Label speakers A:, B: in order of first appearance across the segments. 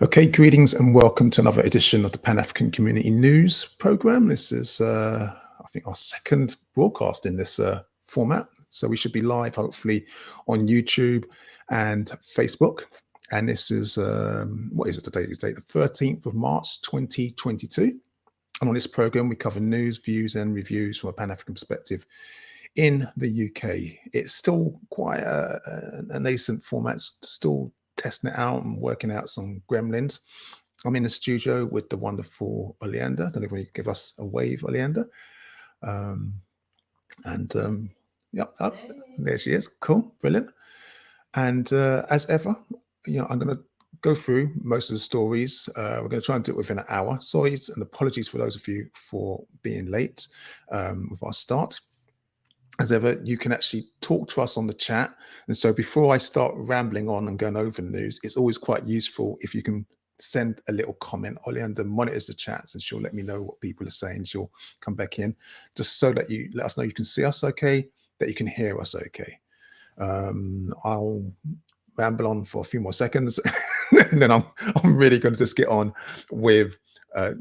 A: Okay, greetings and welcome to another edition of the Pan-African Community News Program. This is, I think, our second broadcast in this format. So we should be live, hopefully, on YouTube and Facebook. And this is, what is it today? It's the 13th of March, 2022. And on this program, we cover news, views, and reviews from a Pan-African perspective in the UK. It's still quite a nascent format, still testing it out and working out some gremlins. I'm in the studio with the wonderful Oleander. I don't know if you can give us a wave, Oleander. Yep, there she is. Cool, brilliant. And as ever, I'm going to go through most of the stories. We're going to try and do it within an hour. Sorry and apologies for those of you for being late with our start. As ever, you can actually talk to us on the chat. And so before I start rambling on and going over the news, it's always quite useful if you can send a little comment. Oleander monitors the chats and she'll let me know what people are saying. She'll come back in just so that you let us know you can see us okay, that you can hear us okay. I'll ramble on for a few more seconds and then I'm really going to just get on with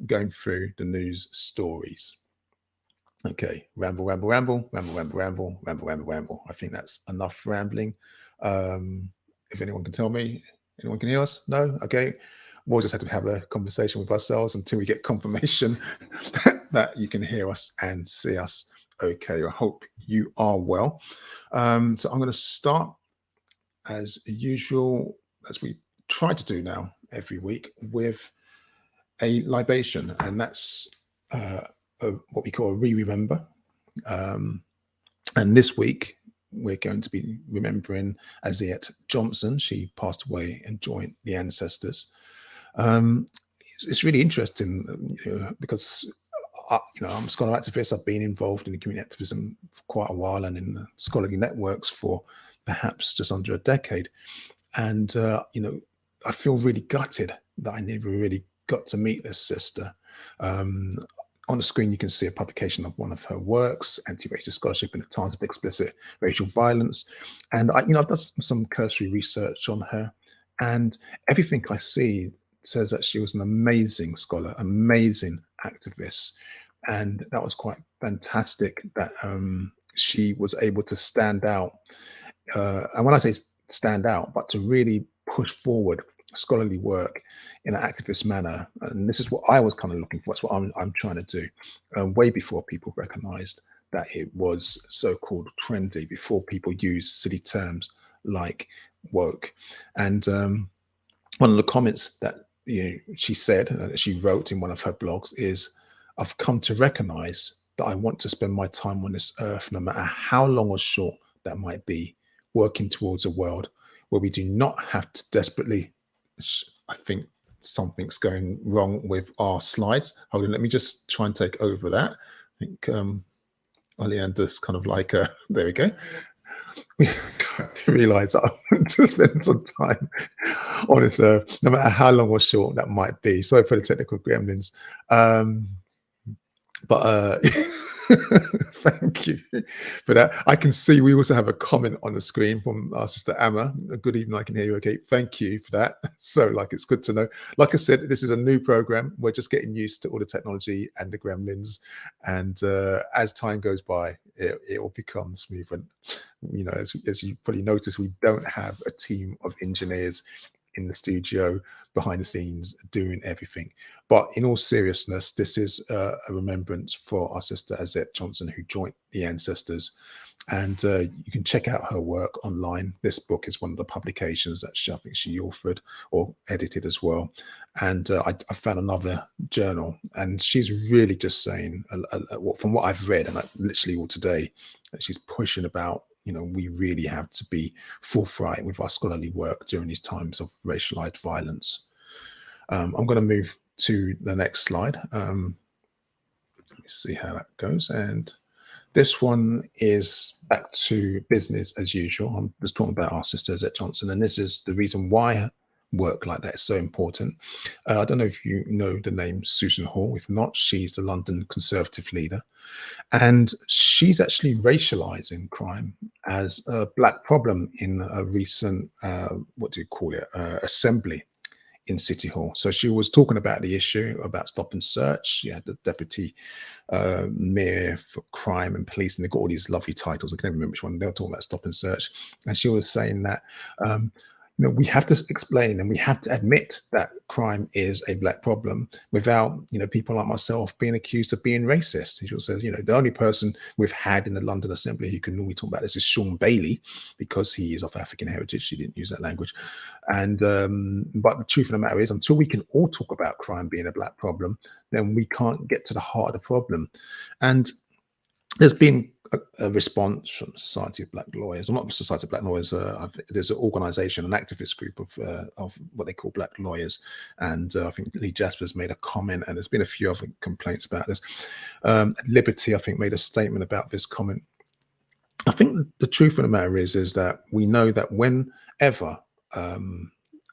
A: going through the news stories. Okay, ramble. I think that's enough rambling. If anyone can tell me, anyone can hear us? No? Okay. We'll just have to have a conversation with ourselves until we get confirmation that you can hear us and see us. Okay, I hope you are well. So I'm going to start as usual, as we try to do now every week, with a libation, and that's what we call a remember. And this week we're going to be remembering Aziet Johnson. She passed away and joined the ancestors. It's really interesting because I'm a scholar activist. I've been involved in the community activism for quite a while and in the scholarly networks for perhaps just under a decade. And I feel really gutted that I never really got to meet this sister. On the screen, you can see a publication of one of her works, Anti-Racist Scholarship in the Times of Explicit Racial Violence. And I've done some cursory research on her, and everything I see says that she was an amazing scholar, amazing activist. And that was quite fantastic that she was able to stand out. And when I say stand out, but to really push forward scholarly work in an activist manner, and this is what I was kind of looking for. That's what I'm trying to do, way before people recognized that it was so-called trendy, before people used silly terms like woke. And one of the comments that she said, that she wrote in one of her blogs, is, "I've come to recognize that I want to spend my time on this earth, no matter how long or short that might be, working towards a world where we do not have to desperately..." I think something's going wrong with our slides. Hold on, let me just try and take over that. I think Oleander's kind of like, there we go. I realize I want to spend some time on this earth, no matter how long or short that might be. Sorry for the technical gremlins. But thank you for that. I can see we also have a comment on the screen from our sister Amma. Good evening, I can hear you okay. Thank you for that. So it's good to know. Like I said, this is a new program. We're just getting used to all the technology and the gremlins. And as time goes by, it will become smooth. And, as you probably notice, we don't have a team of engineers in the studio behind the scenes doing everything. But in all seriousness, this is a remembrance for our sister Aziet Johnson, who joined the ancestors. And you can check out her work online. This book is one of the publications that I think she authored or edited as well. And I found another journal, and she's really just saying, from what I've read, and literally all today, that she's pushing about, we really have to be forthright with our scholarly work during these times of racialized violence. I'm going to move to the next slide. Let me see how that goes. And this one is back to business as usual. I'm just talking about our sister Aziet Johnson, and this is the reason why work like that is so important. I don't know if you know the name Susan Hall. If not, she's the London Conservative leader, and she's actually racializing crime as a black problem in a recent, assembly in City Hall. So she was talking about the issue about stop and search. She had the deputy mayor for crime and police, and they've got all these lovely titles. I can't remember which one. They were talking about stop and search, and she was saying that we have to explain and we have to admit that crime is a black problem without people like myself being accused of being racist. She says, the only person we've had in the London Assembly who can normally talk about this is Sean Bailey, because he is of African heritage. She didn't use that language. And but the truth of the matter is, until we can all talk about crime being a black problem, then we can't get to the heart of the problem. And there's been a response from Society of Black Lawyers, or not Society of Black Lawyers. There's an organisation, an activist group of what they call Black Lawyers, and I think Lee Jasper's made a comment, and there's been a few other complaints about this. Liberty, I think, made a statement about this comment. I think the truth of the matter is that we know that whenever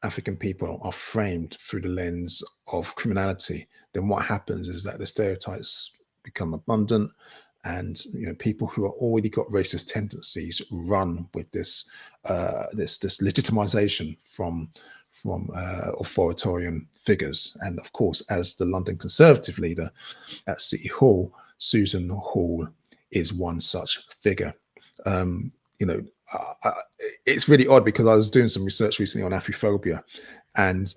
A: African people are framed through the lens of criminality, then what happens is that the stereotypes become abundant, and people who are already got racist tendencies run with this this legitimization from authoritarian figures. And of course, as the London Conservative leader at City Hall, Susan Hall is one such figure. It's really odd, because I was doing some research recently on Afrophobia, and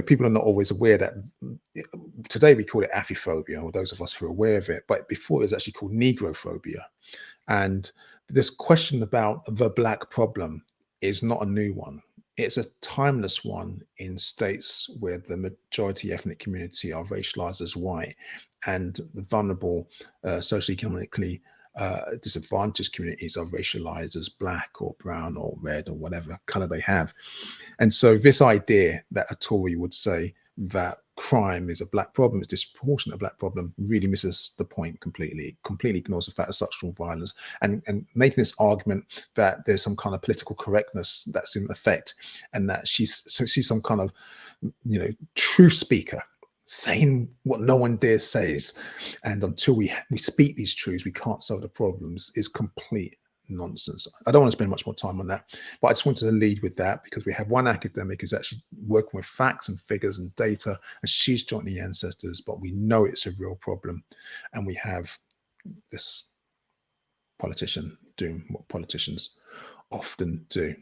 A: people are not always aware that today we call it Afrophobia, or those of us who are aware of it, but before it was actually called Negrophobia. And this question about the black problem is not a new one. It's a timeless one in states where the majority ethnic community are racialized as white, and the vulnerable, socioeconomically disadvantaged communities are racialized as black or brown or red or whatever color they have. And so this idea that a Tory would say that crime is a black problem, it's disproportionate a black problem, really misses the point completely. Completely ignores the fact of sexual violence, and making this argument that there's some kind of political correctness that's in effect, and that she's some kind of truth speaker, saying what no one dares says, and until we speak these truths, we can't solve the problems, is complete nonsense. I don't want to spend much more time on that, but I just wanted to lead with that, because we have one academic who's actually working with facts and figures and data, and she's joined the ancestors, but we know it's a real problem. And we have this politician doing what politicians often do.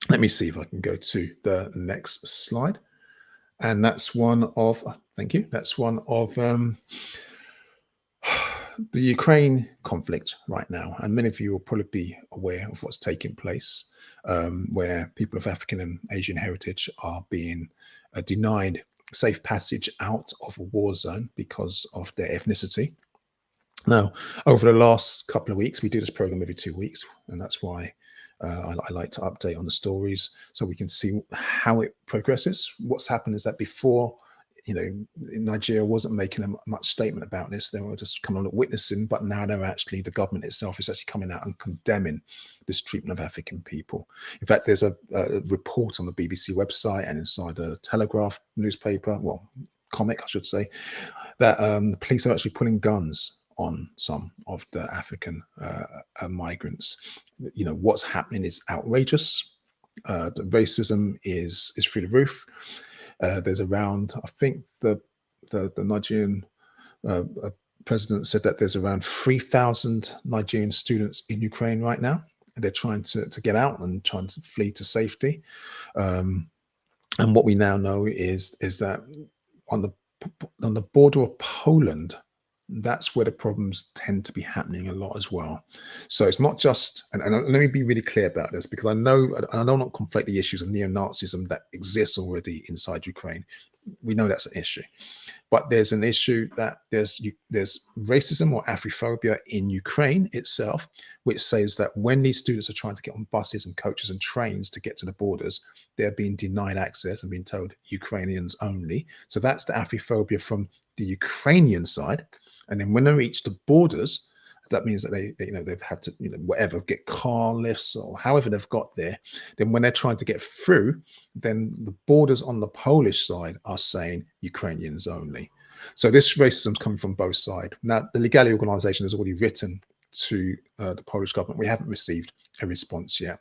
A: Let me see if I can go to the next slide. And that's one of, thank you, that's one of the Ukraine conflict right now. And many of you will probably be aware of what's taking place, where people of African and Asian heritage are being denied safe passage out of a war zone because of their ethnicity. Now, over the last couple of weeks, we do this program every 2 weeks, and that's why I like to update on the stories so we can see how it progresses. What's happened is that before, Nigeria wasn't making a much statement about this. They were just kind of witnessing, but now they're actually, the government itself is actually coming out and condemning this treatment of African people. In fact, there's a report on the BBC website and inside the Telegraph newspaper, well, comic, I should say, that the police are actually pulling guns on some of the African migrants. What's happening is outrageous. The racism is through the roof. There's around, I think the Nigerian president said that there's around 3,000 Nigerian students in Ukraine right now. And they're trying to get out and trying to flee to safety. And what we now know is that on the border of Poland, that's where the problems tend to be happening a lot as well. So it's not just, and let me be really clear about this, because I don't want to conflate the issues of neo-Nazism that exists already inside Ukraine. We know that's an issue, but there's an issue that there's racism or Afrophobia in Ukraine itself, which says that when these students are trying to get on buses and coaches and trains to get to the borders, they're being denied access and being told Ukrainians only. So that's the Afrophobia from the Ukrainian side. And then when they reach the borders, that means that they've had to whatever, get car lifts or however they've got there. Then when they're trying to get through, then the borders on the Polish side are saying Ukrainians only. So this racism is coming from both sides. Now, the Legality Organization has already written to the Polish government. We haven't received a response yet,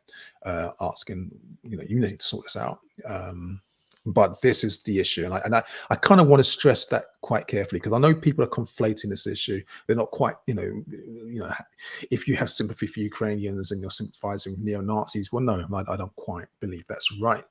A: asking you need to sort this out. But this is the issue, and I kind of want to stress that quite carefully, because I know people are conflating this issue. They're not quite, if you have sympathy for Ukrainians and you're sympathizing with neo-Nazis, well, no, I don't quite believe that's right.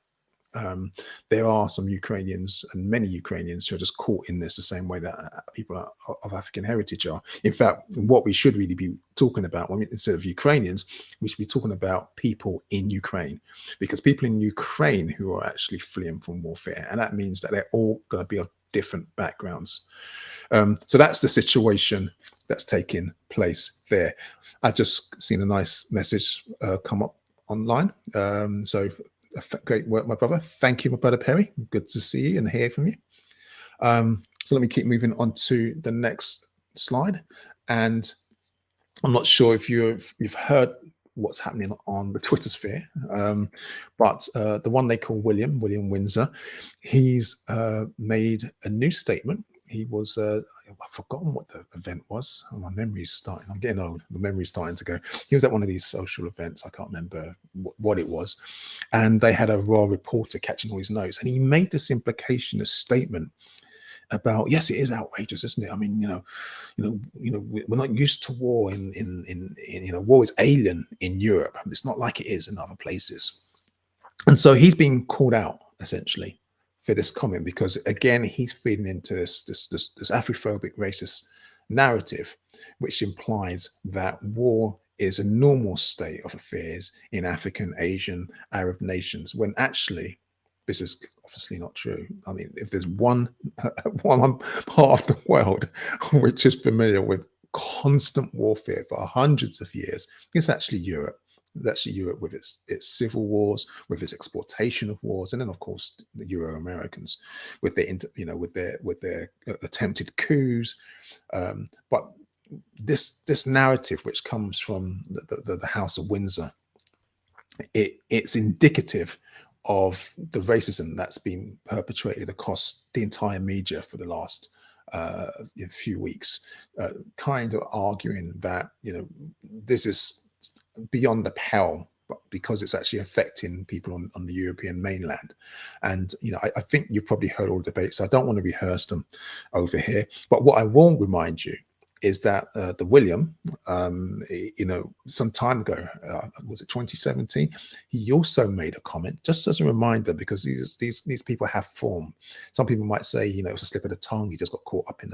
A: There are some Ukrainians, and many Ukrainians, who are just caught in this the same way that people of African heritage are. In fact, what we should really be talking about, instead of Ukrainians, we should be talking about people in Ukraine, because people in Ukraine who are actually fleeing from warfare, and that means that they're all going to be of different backgrounds. So that's the situation that's taking place there. I just seen a nice message come up online. Great work, my brother. Thank you, my brother Perry. Good to see you and hear from you. So let me keep moving on to the next slide. And I'm not sure if you've heard what's happening on the Twitter sphere, but the one they call William Windsor, he's made a new statement. He was I've forgotten what the event was. Oh, my memory's starting. I'm getting old. The memory's starting to go. He was at one of these social events. I can't remember what it was, and they had a raw reporter catching all his notes, and he made this implication, a statement about, yes, it is outrageous, isn't it? I mean, we're not used to war war is alien in Europe. It's not like it is in other places, and so he's being called out essentially for this comment, because again, he's feeding into this Afrophobic racist narrative, which implies that war is a normal state of affairs in African, Asian, Arab nations, when actually this is obviously not true. I mean, if there's one part of the world which is familiar with constant warfare for hundreds of years, it's actually Europe. It's actually Europe, with its civil wars, with its exploitation of wars, and then of course the Euro-Americans with their attempted coups. But this narrative, which comes from the House of Windsor, it's indicative of the racism that's been perpetrated across the entire media for the last few weeks, kind of arguing that this is beyond the pale, because it's actually affecting people on the European mainland. And I think you've probably heard all the debates, so I don't want to rehearse them over here. But what I will remind you is that the William, some time ago, was it 2017? He also made a comment, just as a reminder, because these people have form. Some people might say, it's a slip of the tongue. He just got caught up in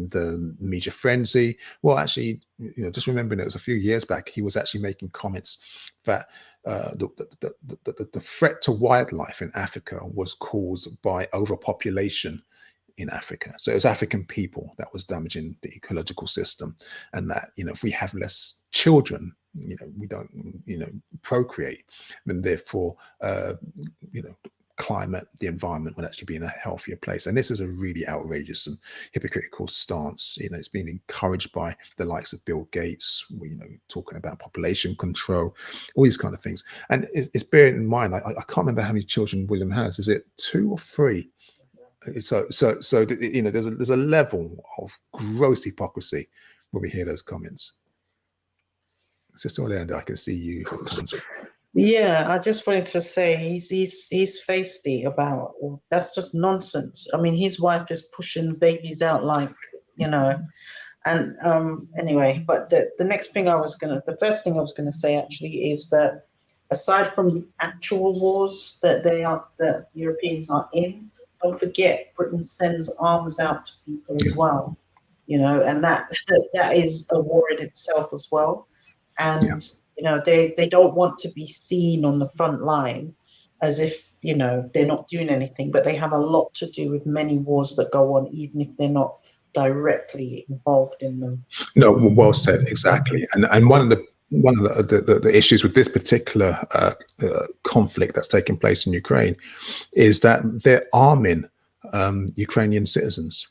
A: the media frenzy. Well, actually, just remembering it was a few years back, he was actually making comments that the threat to wildlife in Africa was caused by overpopulation in Africa. So it was African people that was damaging the ecological system, and that if we have less children, we don't procreate, then therefore climate, the environment would actually be in a healthier place. And this is a really outrageous and hypocritical stance. It's been encouraged by the likes of Bill Gates, talking about population control, all these kind of things. And it's bearing in mind, I can't remember how many children William has. Is it 2 or 3? So there's a level of gross hypocrisy when we hear those comments. Sister Orlando, I can see you.
B: Yeah, I just wanted to say he's feisty about, that's just nonsense. I mean, his wife is pushing babies out like, and anyway, but the first thing I was gonna say actually is that aside from the actual wars that Europeans are in, don't forget Britain sends arms out to people as well, and that is a war in itself as well. And they don't want to be seen on the front line as if they're not doing anything, but they have a lot to do with many wars that go on, even if they're not directly involved in them.
A: No, well said, exactly. And one of the issues with this particular conflict that's taking place in Ukraine is that they're arming Ukrainian citizens.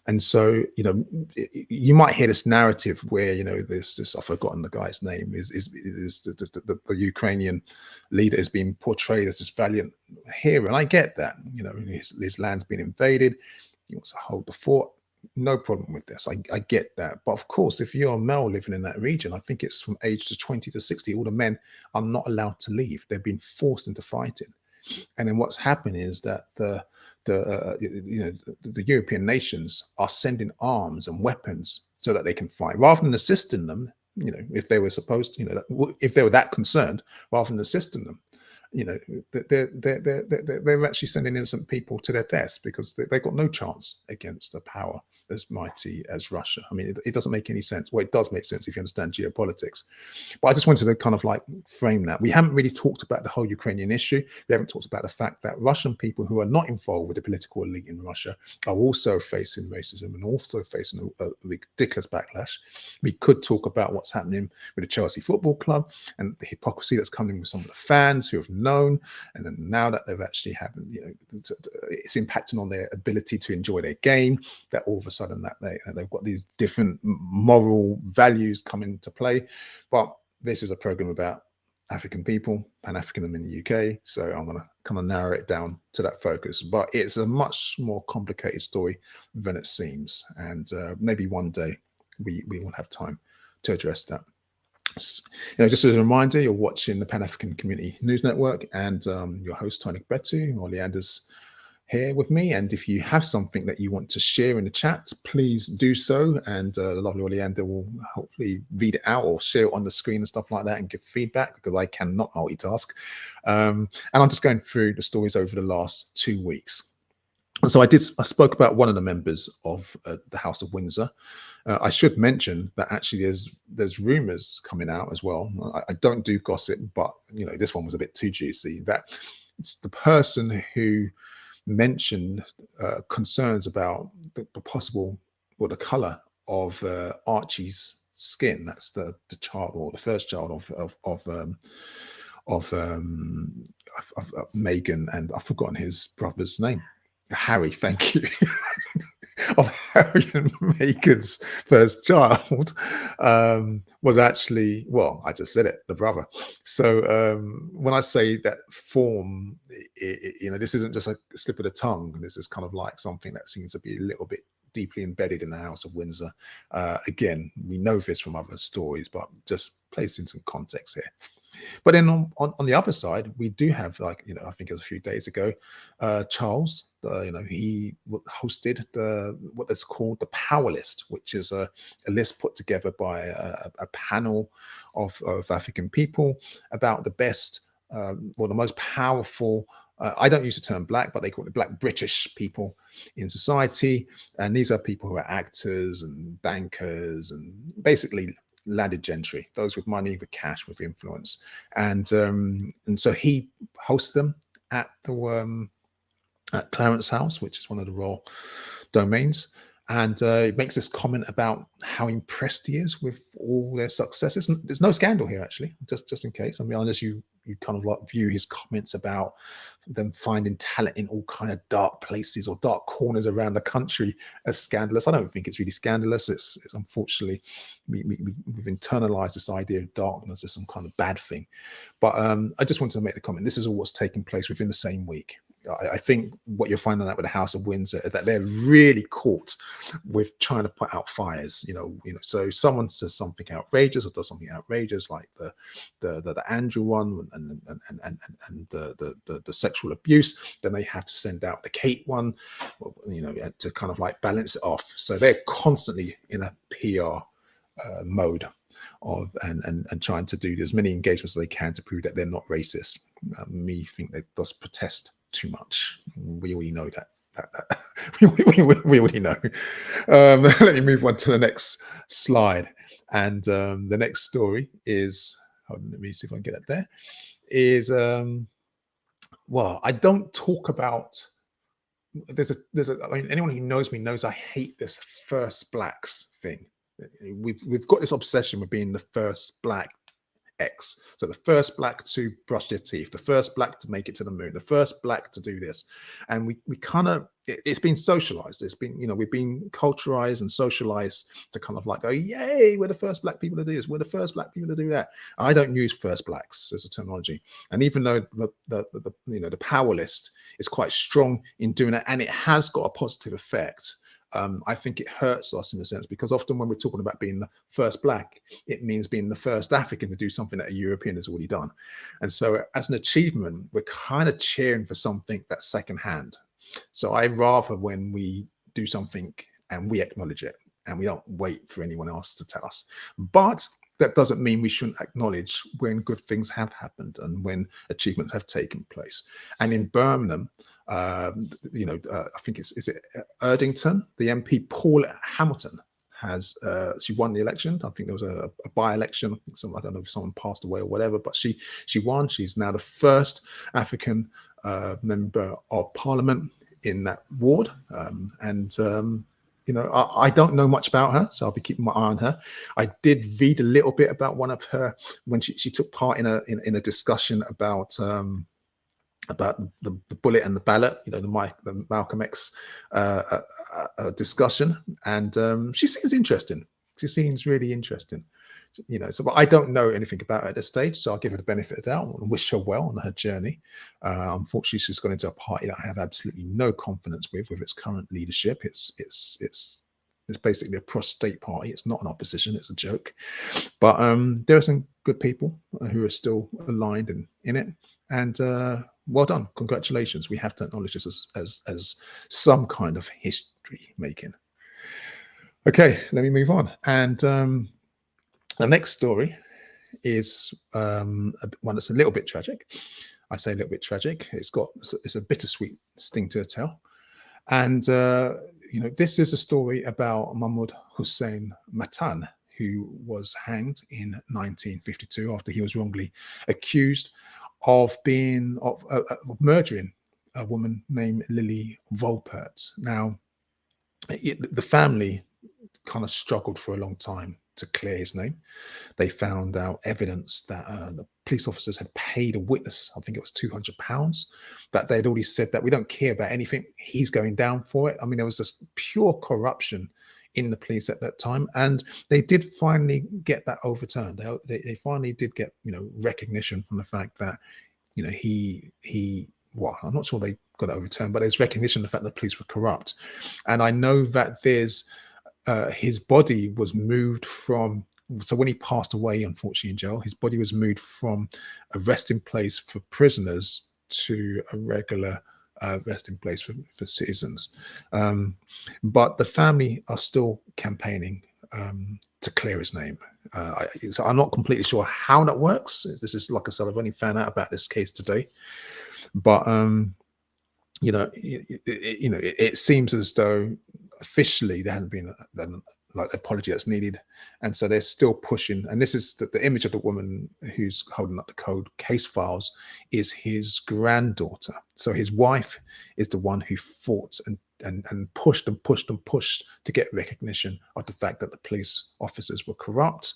A: And so, you might hear this narrative where, this I've forgotten the guy's name, is the Ukrainian leader is being portrayed as this valiant hero. And I get that, his land's been invaded. He wants to hold the fort. No problem with this. I get that. But of course, if you're a male living in that region, I think it's from age to 20 to 60, all the men are not allowed to leave. They're being forced into fighting. And then what's happening is that the European nations are sending arms and weapons so that they can fight, rather than assisting them. If they were supposed to, if they were that concerned, rather than assisting them, they're actually sending innocent people to their deaths because they've got no chance against a power as mighty as Russia. I mean, it doesn't make any sense. Well, it does make sense if you understand geopolitics. But I just wanted to kind of like frame that. We haven't really talked about the whole Ukrainian issue. We haven't talked about the fact that Russian people who are not involved with the political elite in Russia are also facing racism and also facing a ridiculous backlash. We could talk about what's happening with the Chelsea Football Club and the hypocrisy that's coming with some of the fans who have known, and then now that they've actually happened, it's impacting on their ability to enjoy their game, that all of a sudden that they've got these different moral values come into play. But this is a program about African people, Pan-Africanism in the UK, so I'm going to kind of narrow it down to that focus. But it's a much more complicated story than it seems, and maybe one day we will have time to address that. Just as a reminder, you're watching the Pan-African Community News Network, and your host Toyin Agbetu, or Leander's here with me. And if you have something that you want to share in the chat, please do so, and the lovely Oleander will hopefully read it out or share it on the screen and stuff like that and give feedback, because I cannot multitask. And I'm just going through the stories over the last 2 weeks. And so I spoke about one of the members of the House of Windsor. I should mention that actually there's rumors coming out as well. I don't do gossip, but this one was a bit too juicy. That it's the person who mentioned concerns about the possible, or the color of Archie's skin. That's the child, or the first child of Meghan, and I've forgotten his brother's name. Harry, thank you. Of Harry and Meghan's first child was actually, well, I just said it, the brother. So when I say that form, this isn't just a slip of the tongue. This is kind of like something that seems to be a little bit deeply embedded in the House of Windsor. Again, we know this from other stories, but just placing some context here. But then on the other side, we do have, like, I think it was a few days ago, Charles, he hosted what is called the Power List, which is a list put together by a panel of African people about the best, or the most powerful, I don't use the term black, but they call it Black British people in society. And these are people who are actors and bankers and basically landed gentry, those with money, with cash, with influence. And so he hosted them at the at Clarence House, which is one of the royal domains. And he makes this comment about how impressed he is with all their successes. And there's no scandal here, actually, just in case. I mean, unless you kind of like view his comments about them finding talent in all kind of dark places or dark corners around the country as scandalous. I don't think it's really scandalous. It's unfortunately, we've internalized this idea of darkness as some kind of bad thing. But I just wanted to make the comment. This is all what's taking place within the same week. I think what you're finding out with the House of Windsor is that they're really caught with trying to put out fires. So someone says something outrageous or does something outrageous, like the Andrew one and the sexual abuse, then they have to send out the Kate one, to kind of like balance it off. So they're constantly in a PR mode of and trying to do as many engagements as they can to prove that they're not racist. Me think they just protest too much. We already know that. We already know. Let me move on to the next slide. And the next story is, hold on, let me see if I can get it there, is well, I don't talk about, there's a I mean, anyone who knows me knows I hate this first blacks thing. We've got this obsession with being the first black X. So the first black to brush their teeth, the first black to make it to the moon, the first black to do this. And we kind of, it's been socialized. It's been, we've been culturalized and socialized to kind of like go, yay, we're the first black people to do this. We're the first black people to do that. I don't use first blacks as a terminology. And even though the power list is quite strong in doing that, and it has got a positive effect, I think it hurts us in a sense, because often when we're talking about being the first black, it means being the first African to do something that a European has already done. And so as an achievement, we're kind of cheering for something that's secondhand. So I rather when we do something and we acknowledge it and we don't wait for anyone else to tell us. But that doesn't mean we shouldn't acknowledge when good things have happened and when achievements have taken place. And in Birmingham, I think is it Erdington, the MP Paul Hamilton has she won the election. I think there was a by-election. I don't know if someone passed away or whatever, but she won. She's now the first African member of Parliament in that ward, I don't know much about her, so I'll be keeping my eye on her. I did read a little bit about one of her when she took part in a discussion about the bullet and the ballot, the Malcolm X discussion, and she seems interesting. She seems really interesting. But I don't know anything about her at this stage, so I'll give her the benefit of the doubt and wish her well on her journey. Unfortunately, she's gone into a party that I have absolutely no confidence with its current leadership. It's basically a prostate party. It's not an opposition. It's a joke. But there are some good people who are still aligned and in it. And well done. Congratulations. We have to acknowledge this as some kind of history making. Okay, let me move on. And the next story is one that's a little bit tragic. I say a little bit tragic. It's a bittersweet sting to tell. And this is a story about Mahmoud Hussein Matan, who was hanged in 1952 after he was wrongly accused of murdering a woman named Lily Volpert. Now, the family kind of struggled for a long time to clear his name. They found out evidence that the police officers had paid a witness, I think it was £200, that they'd already said that we don't care about anything, he's going down for it. I mean, there was just pure corruption in the police at that time, and they did finally get that overturned. They finally did get recognition from the fact that I'm not sure they got it overturned, but there's recognition of the fact that the police were corrupt. And I know that there's his body was moved from, so when he passed away, unfortunately in jail, his body was moved from a resting place for prisoners to a regular resting place for citizens. But the family are still campaigning to clear his name. So I'm not completely sure how that works. This is, like I said, I've only found out about this case today. But it seems as though officially there hasn't been like apology that's needed, and so they're still pushing. And this is the image of the woman who's holding up the cold case files is his granddaughter. So his wife is the one who fought and pushed and pushed and pushed to get recognition of the fact that the police officers were corrupt,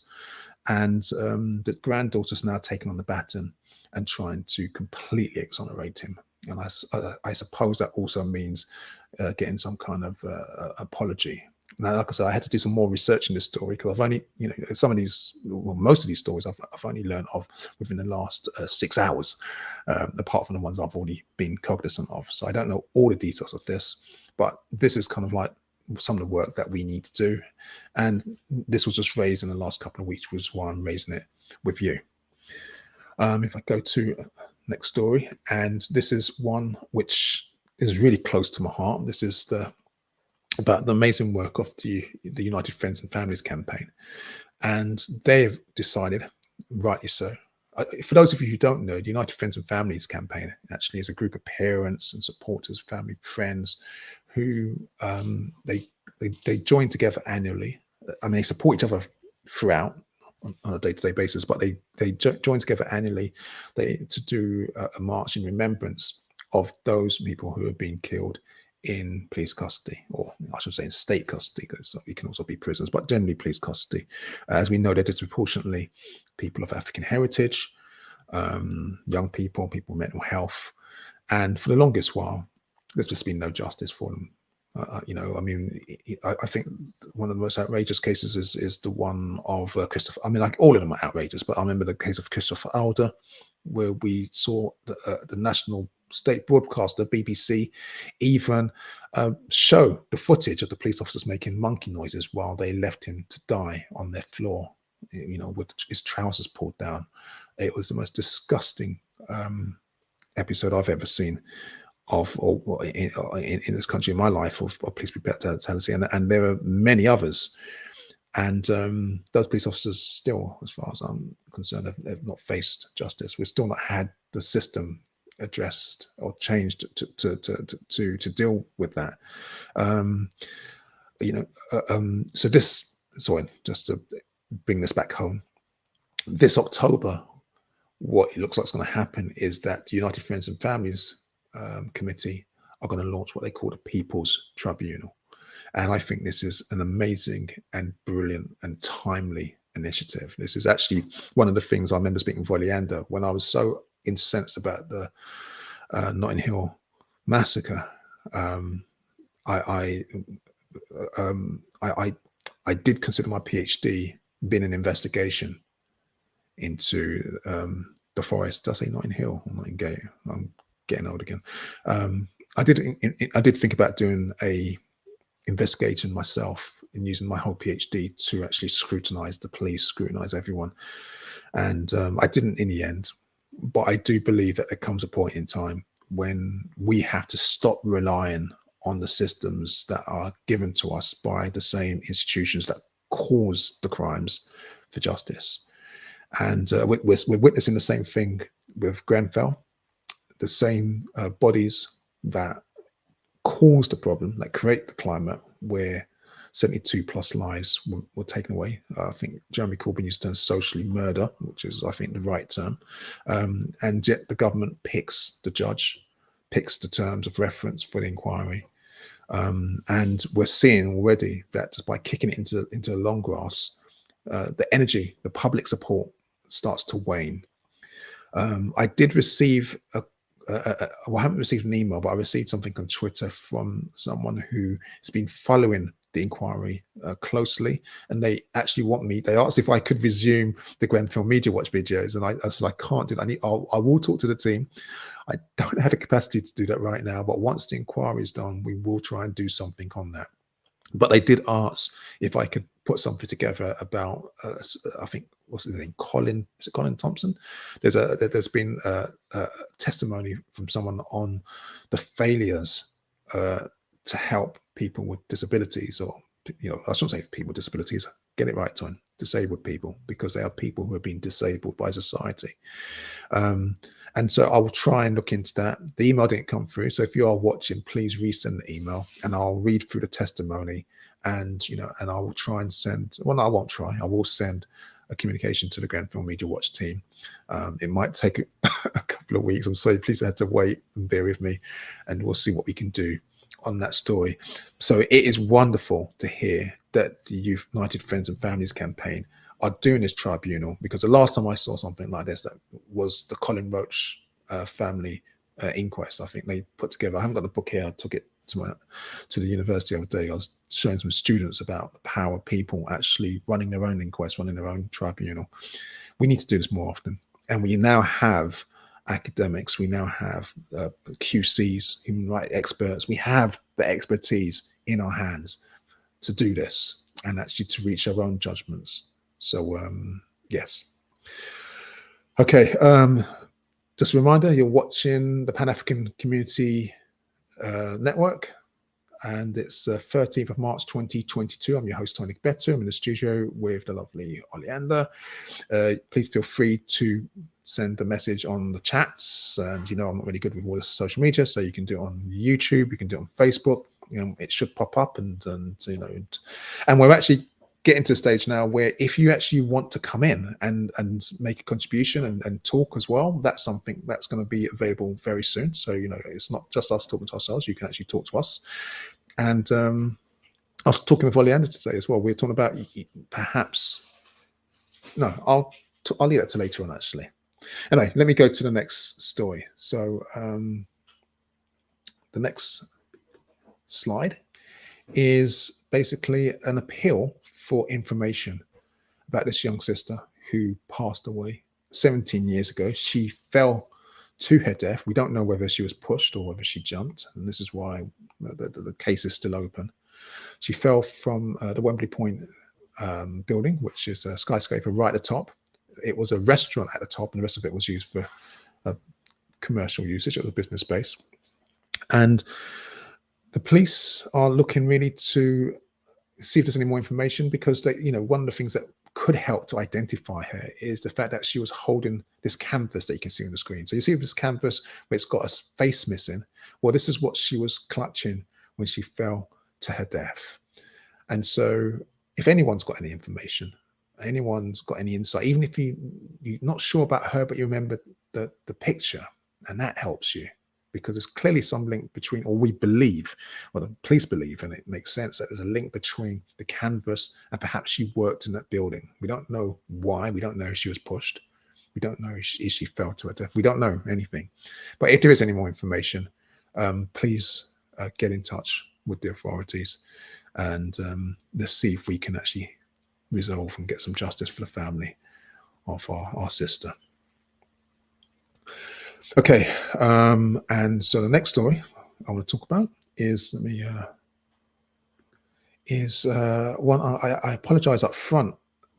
A: and the granddaughter's now taking on the baton and trying to completely exonerate him. And I suppose that also means getting some kind of apology. Now, like I said, I had to do some more research in this story because I've only, some of these, well, most of these stories I've only learned of within the last 6 hours, apart from the ones I've already been cognizant of. So I don't know all the details of this, but this is kind of like some of the work that we need to do. And this was just raised in the last couple of weeks, which is why I'm raising it with you. If I go to next story, and this is one which is really close to my heart. This is about the amazing work of the United Friends and Families campaign, and they've decided, rightly so. For those of you who don't know, the United Friends and Families campaign actually is a group of parents and supporters, family, friends, who they join together annually. I mean, they support each other throughout on a day-to-day basis, but they join together annually to do a march in remembrance of those people who have been killed in police custody, or I should say in state custody, because it can also be prisoners, but generally police custody. As we know, they're disproportionately people of African heritage, young people with mental health, and for the longest while, there's just been no justice for them. I mean, I think one of the most outrageous cases is the one of Christopher. I mean, like all of them are outrageous, but I remember the case of Christopher Alder, where we saw the National state broadcaster, BBC, even show the footage of the police officers making monkey noises while they left him to die on their floor, with his trousers pulled down. It was the most disgusting episode I've ever seen of or in this country in my life of police brutality, and there are many others. And those police officers still, as far as I'm concerned, have not faced justice. We've still not had the system addressed or changed to deal with that. So this, sorry, just to bring this back home, this October, what it looks like is going to happen is that the United Friends and Families Committee are going to launch what they call the People's Tribunal. And I think this is an amazing and brilliant and timely initiative. This is actually one of the things I remember speaking with Oleander when I was so incensed about the Notting Hill massacre. I did consider my PhD being an investigation into the forest. Did I say Notting Hill or Notting Gate? I'm getting old again. I did think about doing a investigation myself and using my whole PhD to actually scrutinize the police, scrutinize everyone. And I didn't in the end, but I do believe that there comes a point in time when we have to stop relying on the systems that are given to us by the same institutions that cause the crimes for justice. And we're witnessing the same thing with Grenfell, the same bodies that cause the problem, that create the climate where 72 plus lives were taken away. I think Jeremy Corbyn used the term socially murder, which is, I think, the right term. And yet the government picks the judge, picks the terms of reference for the inquiry. And we're seeing already that by kicking it into long grass, the energy, the public support starts to wane. I did receive well, I haven't received an email, but I received something on Twitter from someone who has been following the inquiry closely, and they actually want me. They asked if I could resume the Grenfell Media Watch videos, and I said I can't do that. I will talk to the team. I don't have the capacity to do that right now, but once the inquiry is done, we will try and do something on that. But they did ask if I could put something together about, I think, what's his name? Is it Colin Thompson? There's been a testimony from someone on the failures to help people with disabilities, or, I shouldn't say people with disabilities. Get it right, Toyin. Disabled people, because they are people who have been disabled by society. And so I will try and look into that. The email didn't come through. So if you are watching, please resend the email and I'll read through the testimony, and, and I will try and send, well, no, I won't try. I will send a communication to the Grenfell Media Watch team. It might take a couple of weeks. I'm sorry, please have to wait and bear with me, and we'll see what we can do on that story. So it is wonderful to hear that the Youth United Friends and Families campaign are doing this tribunal, because the last time I saw something like this, that was the Colin Roach family inquest. I think they put together. I haven't got the book here. I took it to the university the other day. I was showing some students about the power of people actually running their own inquest, running their own tribunal. We need to do this more often, and we now have academics. We now have QCs, human rights experts. We have the expertise in our hands to do this and actually to reach our own judgments. So yes. Okay. Just a reminder, you're watching the Pan-African Community Network, and it's 13th of March 2022. I'm your host, Toyin Agbetu. I'm in the studio with the lovely Oleander. Please feel free to send a message on the chats, and I'm not really good with all this social media, so you can do it on YouTube, you can do it on Facebook. It should pop up, and we're actually getting to a stage now where if you actually want to come in and make a contribution and talk as well, that's something that's going to be available very soon. So it's not just us talking to ourselves. You can actually talk to us. And I was talking with Oleander today as well. We were talking about perhaps, no, I'll leave that to later on, actually. Anyway, let me go to the next story. So the next slide is basically an appeal for information about this young sister who passed away 17 years ago. She fell to her death. We don't know whether she was pushed or whether she jumped, and this is why the case is still open. She fell from the Wembley Point building, which is a skyscraper right at the top. It was a restaurant at the top, and the rest of it was used for commercial usage. It was a business base. And the police are looking really to see if there's any more information, because they, one of the things that could help to identify her is the fact that she was holding this canvas that you can see on the screen. So you see this canvas where it's got a face missing. Well, this is what she was clutching when she fell to her death. And so if anyone's got any information, anyone's got any insight, even if you're not sure about her, but you remember the picture, and that helps you, because there's clearly some link between, or we believe, or the police believe, and it makes sense that there's a link between the canvas and perhaps she worked in that building. We don't know why. We don't know if she was pushed. We don't know if she fell to her death. We don't know anything. But if there is any more information, please get in touch with the authorities, and let's see if we can actually resolve and get some justice for the family of our sister. Okay, and so the next story I want to talk about is, one. I apologize up front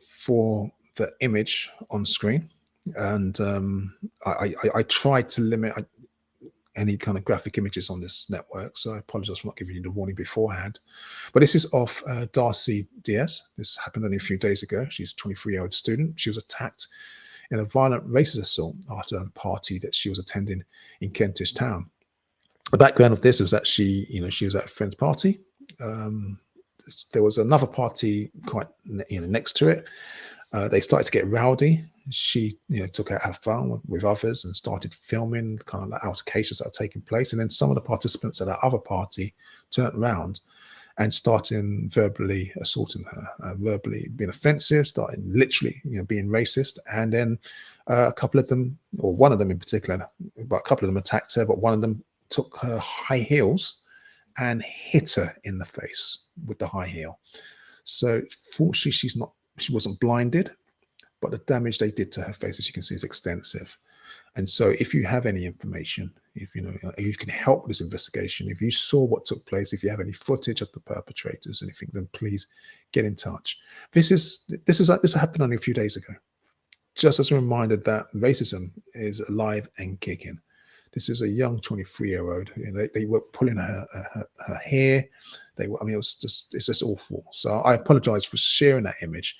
A: for the image on screen, and I tried to limit any kind of graphic images on this network, so I apologize for not giving you the warning beforehand. But this is of Darcy Diaz. This happened only a few days ago. She's a 23-year-old student. She was attacked in a violent racist assault after a party that she was attending in Kentish Town. The background of this was that she was at a friend's party. There was another party quite next to it. They started to get rowdy. She took out her phone with others and started filming kind of like altercations that are taking place. And then some of the participants at that other party turned around and started verbally assaulting her, verbally being offensive, starting literally being racist. And then a couple of them, or one of them in particular, but a couple of them attacked her, but one of them took her high heels and hit her in the face with the high heel. So fortunately she wasn't blinded, but the damage they did to her face, as you can see, is extensive. And so if you have any information, if you can help with this investigation, if you saw what took place, if you have any footage of the perpetrators, anything, then please get in touch. This happened only a few days ago. Just as a reminder that racism is alive and kicking. This is a young 23-year-old. They were pulling her hair. It's just awful. So I apologize for sharing that image,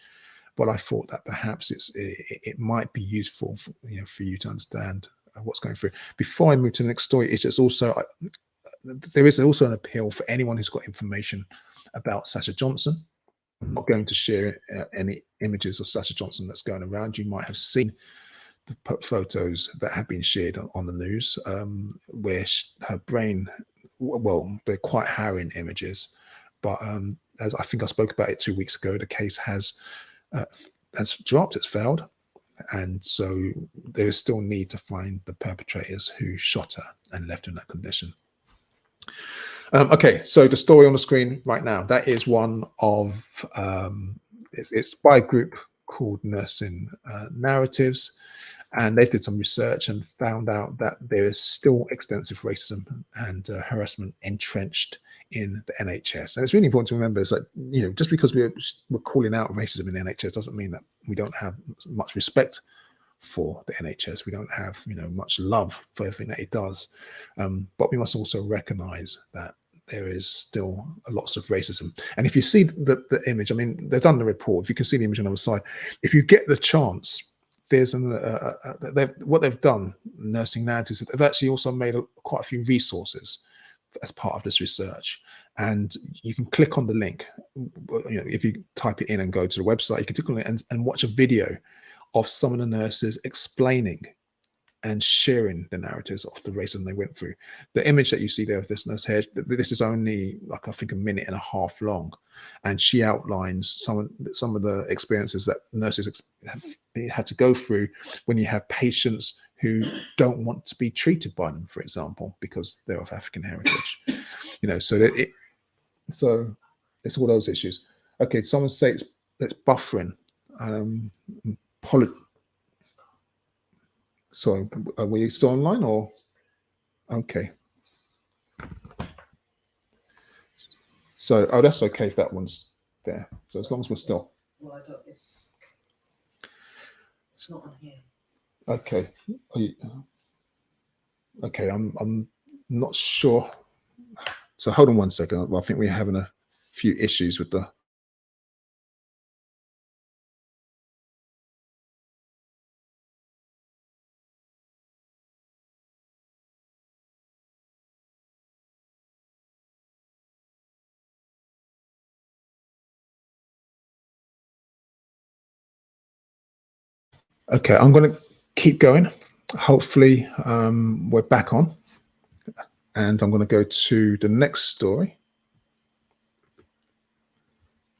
A: but I thought that perhaps it might be useful for you to understand what's going through. Before I move to the next story, there is also an appeal for anyone who's got information about Sasha Johnson. I'm not going to share any images of Sasha Johnson that's going around. You might have seen the photos that have been shared on the news, where her brain, well, they're quite harrowing images. But as I think I spoke about it 2 weeks ago, the case has dropped, it's failed. And so there is still need to find the perpetrators who shot her and left her in that condition. Okay, so the story on the screen right now, that is one of, it's by a group called Nursing Narratives. And they did some research and found out that there is still extensive racism and harassment entrenched in the NHS. And it's really important to remember is that, just because we're calling out racism in the NHS doesn't mean that we don't have much respect for the NHS. We don't have, much love for everything that it does. But we must also recognize that there is still lots of racism. And if you see the image, they've done the report. If you can see the image on the other side, if you get the chance, there's what they've done, Nursing Narratives, they've actually also made quite a few resources as part of this research. And you can click on the link. If you type it in and go to the website, you can click on it and watch a video of some of the nurses explaining and sharing the narratives of the racism they went through. The image that you see there of this nurse here, this is only like, I think, a minute and a half long. And she outlines some of the experiences that nurses had to go through when you have patients who don't want to be treated by them, for example, because they're of African heritage. So it's all those issues. Okay, someone say it's buffering. So, were you still online or? Okay. So, oh, that's okay if that one's there. So as long as we're still.
B: Well, I don't. It's not on here.
A: Okay. Okay. I'm not sure. So hold on one second. Well, I think we're having a few issues with the. Okay, I'm going to keep going. Hopefully, we're back on, and I'm going to go to the next story.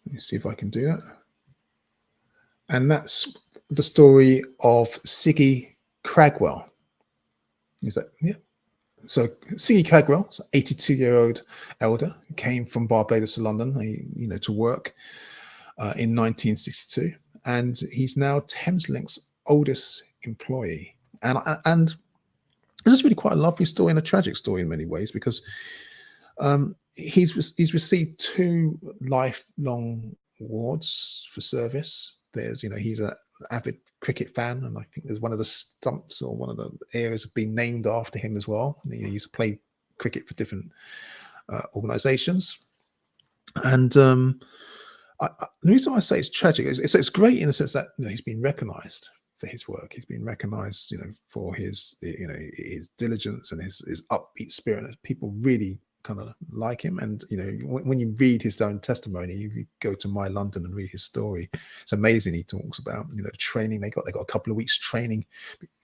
A: Let me see if I can do that. And that's the story of Siggy Cragwell. Is that, yeah? So Siggy Cragwell, 82-year-old elder, came from Barbados to London, to work in 1962, and he's now Thameslink oldest employee. And this is really quite a lovely story and a tragic story in many ways, because he's received 2 lifelong awards for service. There's, he's an avid cricket fan, and I think there's one of the stumps or one of the areas have been named after him as well. He used to play cricket for different organisations, and the reason I say it's tragic is it's great in the sense that he's been recognised for his work. He's been recognised, for his his diligence and his upbeat spirit. And people really kind of like him. And when you read his own testimony, you go to My London and read his story. It's amazing. He talks about training they got a couple of weeks training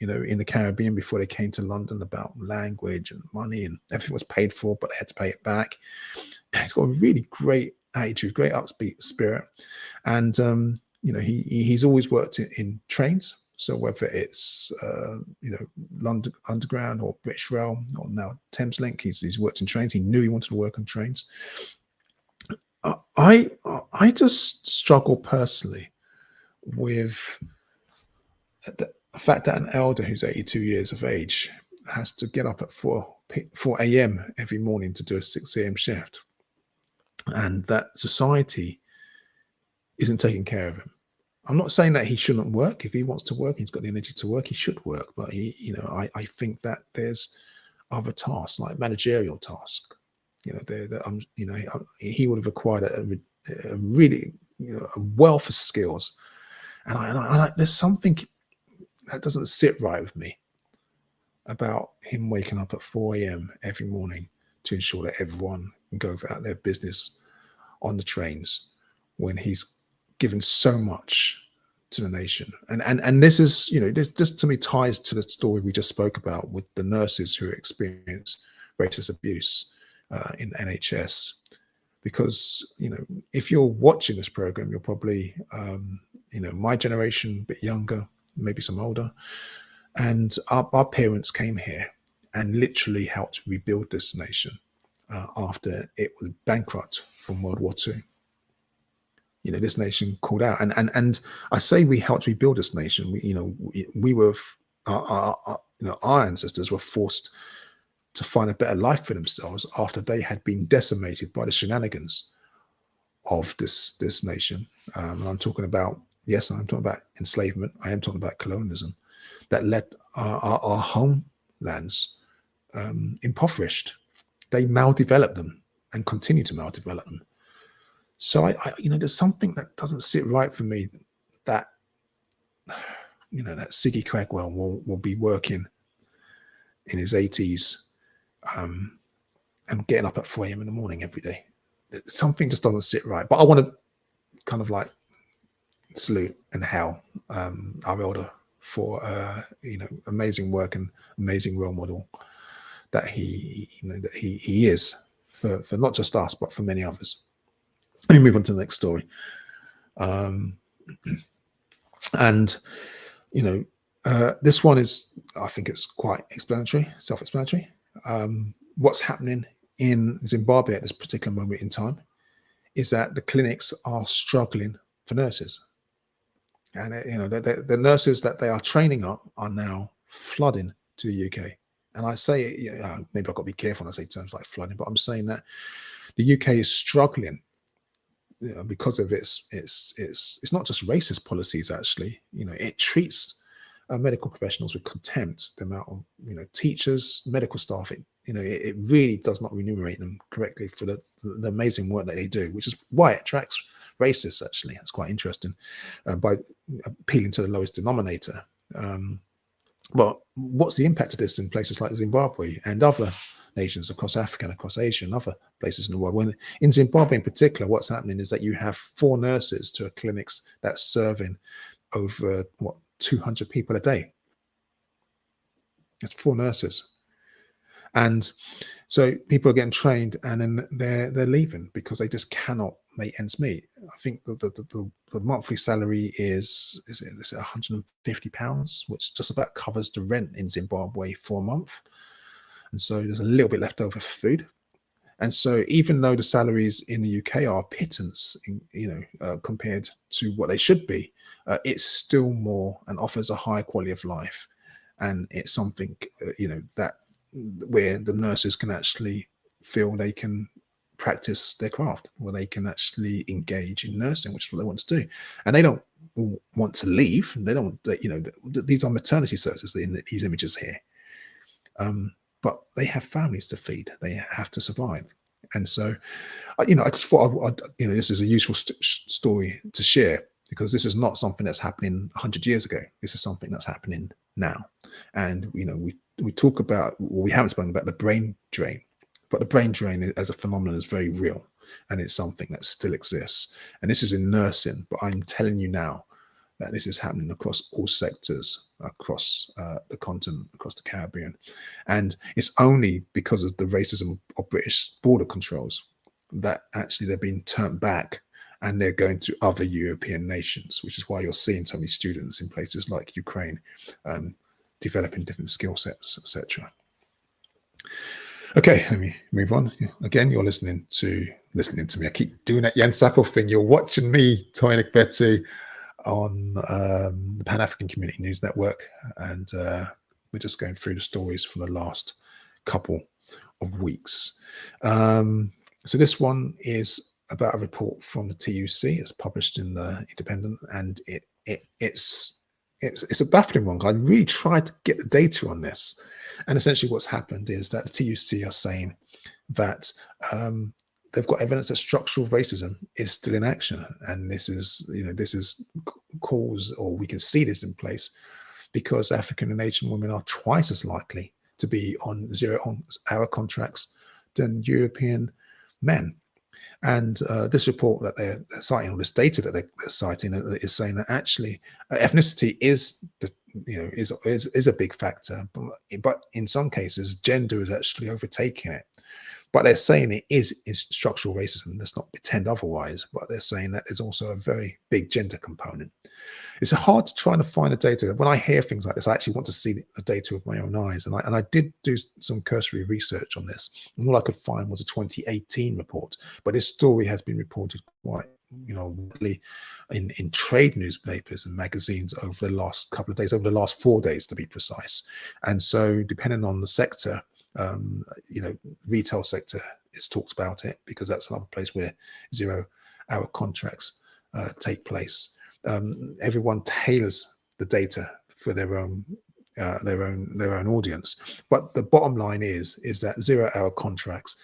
A: in the Caribbean before they came to London, about language and money, and everything was paid for, but they had to pay it back. He's got a really great attitude, great upbeat spirit, and he's always worked in trains. So whether it's London Underground or British Rail or now Thameslink, he's worked in trains. He knew he wanted to work on trains. I just struggle personally with the fact that an elder who's 82 years of age has to get up at 4 a.m. every morning to do a 6 a.m. shift, and that society isn't taking care of him. I'm not saying that he shouldn't work. If he wants to work, he's got the energy to work, he should work. But I think that there's other tasks, like managerial tasks. He would have acquired a really, a wealth of skills, and there's something that doesn't sit right with me about him waking up at 4 a.m. every morning to ensure that everyone can go about their business on the trains when he's given so much to the nation. And this is, this to me ties to the story we just spoke about with the nurses who experience racist abuse in NHS. Because, if you're watching this program, you're probably, my generation, a bit younger, maybe some older. And our parents came here and literally helped rebuild this nation after it was bankrupt from World War II. This nation called out, and I say we helped rebuild this nation. We were our ancestors were forced to find a better life for themselves after they had been decimated by the shenanigans of this nation. And I'm talking about, yes, I'm talking about enslavement. I am talking about colonialism that left our homelands impoverished. They maldeveloped them and continue to maldevelop them. So I there's something that doesn't sit right for me, that that Siggy Cragwell will be working in his 80s and getting up at 4 a.m. in the morning every day. Something just doesn't sit right. But I want to kind of like salute and hail our elder for amazing work and amazing role model that he is for not just us but for many others. Let me move on to the next story. This one is, I think it's quite self-explanatory. What's happening in Zimbabwe at this particular moment in time is that the clinics are struggling for nurses. And the nurses that they are training up are now flooding to the UK. And I say, maybe I've got to be careful when I say terms like flooding, but I'm saying that the UK is struggling because of it's not just racist policies. Actually, it treats medical professionals with contempt. The amount of teachers, medical staff, it really does not remunerate them correctly for the amazing work that they do, which is why it attracts racists. Actually, it's quite interesting by appealing to the lowest denominator. But what's the impact of this in places like Zimbabwe and other nations across Africa and across Asia and other places in the world? When in Zimbabwe in particular, what's happening is that you have 4 nurses to a clinics that's serving over 200 people a day. That's 4 nurses. And so people are getting trained and then they're leaving because they just cannot make ends meet. I think the monthly salary is it £150, which just about covers the rent in Zimbabwe for a month. And so there's a little bit left over for food. And so even though the salaries in the UK are pittance, compared to what they should be, it's still more and offers a higher quality of life. And it's something, that where the nurses can actually feel they can practice their craft, where they can actually engage in nursing, which is what they want to do. And they don't want to leave. They don't, these are maternity services in these images here. But they have families to feed. They have to survive. And so, I just thought, this is a useful story to share, because this is not something that's happening 100 years ago. This is something that's happening now. And, we talk about, we haven't spoken about the brain drain, but the brain drain as a phenomenon is very real. And it's something that still exists. And this is in nursing, but I'm telling you now that this is happening across all sectors, across the continent, across the Caribbean. And it's only because of the racism of British border controls that actually they're being turned back and they're going to other European nations, which is why you're seeing so many students in places like Ukraine developing different skill sets, etc. Okay, let me move on. Again, you're listening to me. I keep doing that Jan Sappel thing. You're watching me, Toyin Agbetu, on the Pan-African Community News Network, and we're just going through the stories from the last couple of weeks. So this one is about a report from the TUC. It's published in the Independent, and it's a baffling one. I really tried to get the data on this, and essentially what's happened is that the TUC are saying that they've got evidence that structural racism is still in action, and this is cause, or we can see this in place, because African and Asian women are twice as likely to be on 0-hour contracts than European men. And this report that they're citing, or this data that they're citing, is saying that actually ethnicity is a big factor, but in some cases gender is actually overtaking it. But they're saying it is structural racism. Let's not pretend otherwise. But they're saying that there's also a very big gender component. It's hard to try to find the data. When I hear things like this, I actually want to see the data with my own eyes. And I did do some cursory research on this. And all I could find was a 2018 report. But this story has been reported quite, widely in trade newspapers and magazines over the last couple of days, over the last 4 days to be precise. And so depending on the sector, retail sector is talked about it, because that's another place where 0-hour contracts take place. Everyone tailors the data for their own audience, but the bottom line is that 0-hour contracts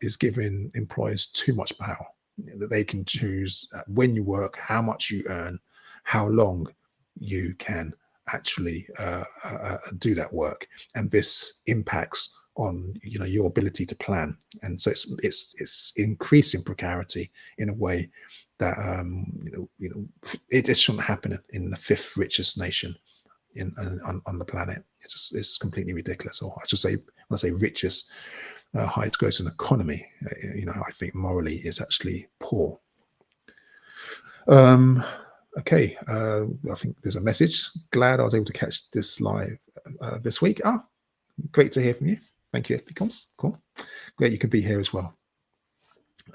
A: is giving employers too much power, that they can choose when you work, how much you earn, how long you can actually do that work, and this impacts on your ability to plan. And so it's increasing precarity in a way that it just shouldn't happen in the 5th richest nation on the planet. It's completely ridiculous. Or I should say, when I say richest, highest gross in economy, I think morally is actually poor. Okay, I think there's a message. Glad I was able to catch this live this week. Great to hear from you. Thank you, Becomes. Cool. Great you can be here as well.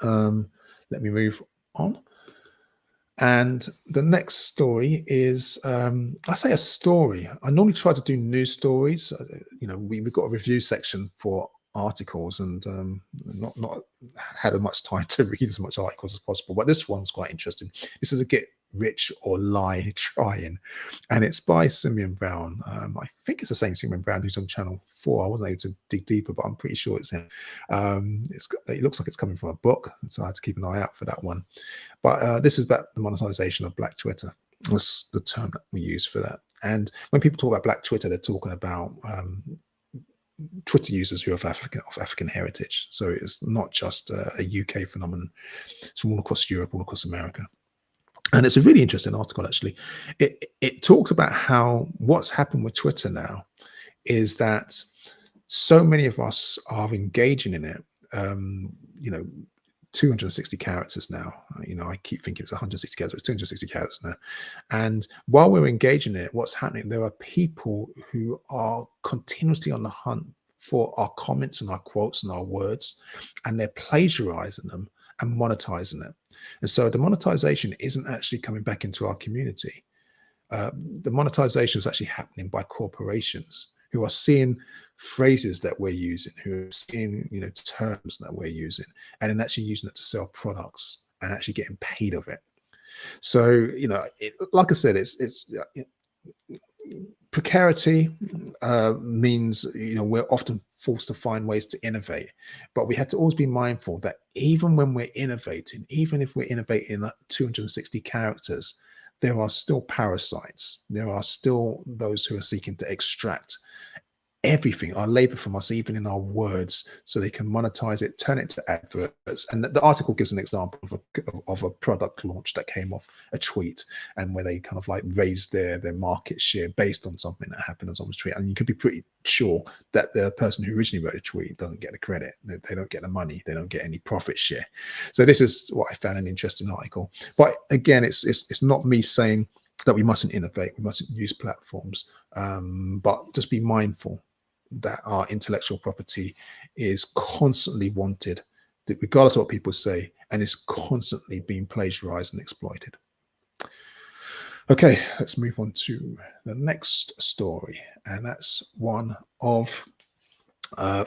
A: Let me move on. And the next story is, I say a story. I normally try to do news stories. We've got a review section for articles, and not had as much time to read as much articles as possible. But this one's quite interesting. This is a get rich or lie trying, and it's by Simeon Brown. I think it's the same Simeon Brown who's on Channel 4. I wasn't able to dig deeper, but I'm pretty sure it's him. It looks like it's coming from a book, so I had to keep an eye out for that one. But this is about the monetization of Black Twitter. That's the term that we use for that. And when people talk about Black Twitter, they're talking about Twitter users who are of African heritage. So it's not just a UK phenomenon. It's from all across Europe, all across America. And it's a really interesting article, actually. It talks about how what's happened with Twitter now is that so many of us are engaging in it. 260 characters now. I keep thinking it's 160 characters. It's 260 characters now. And while we're engaging in it, what's happening? There are people who are continuously on the hunt for our comments and our quotes and our words, and they're plagiarizing them and monetizing it. And so the monetization isn't actually coming back into our community. The monetization is actually happening by corporations who are seeing phrases that we're using, who are seeing terms that we're using, and then actually using it to sell products and actually getting paid of it. So like I said, it's precarity means we're often forced to find ways to innovate, but we have to always be mindful that even when we're innovating, even if we're innovating at 260 characters, there are still parasites. There are still those who are seeking to extract everything, our labor from us, even in our words, so they can monetize it, turn it to adverts. And the article gives an example of a product launch that came off a tweet, and where they kind of like raised their market share based on something that happened on someone's tweet. And you can be pretty sure that the person who originally wrote the tweet doesn't get the credit. They don't get the money. They don't get any profit share. So this is what I found an interesting article. But again, it's not me saying that we mustn't innovate, we mustn't use platforms, but just be mindful that our intellectual property is constantly wanted, regardless of what people say, and is constantly being plagiarized and exploited. Okay, let's move on to the next story, and that's one of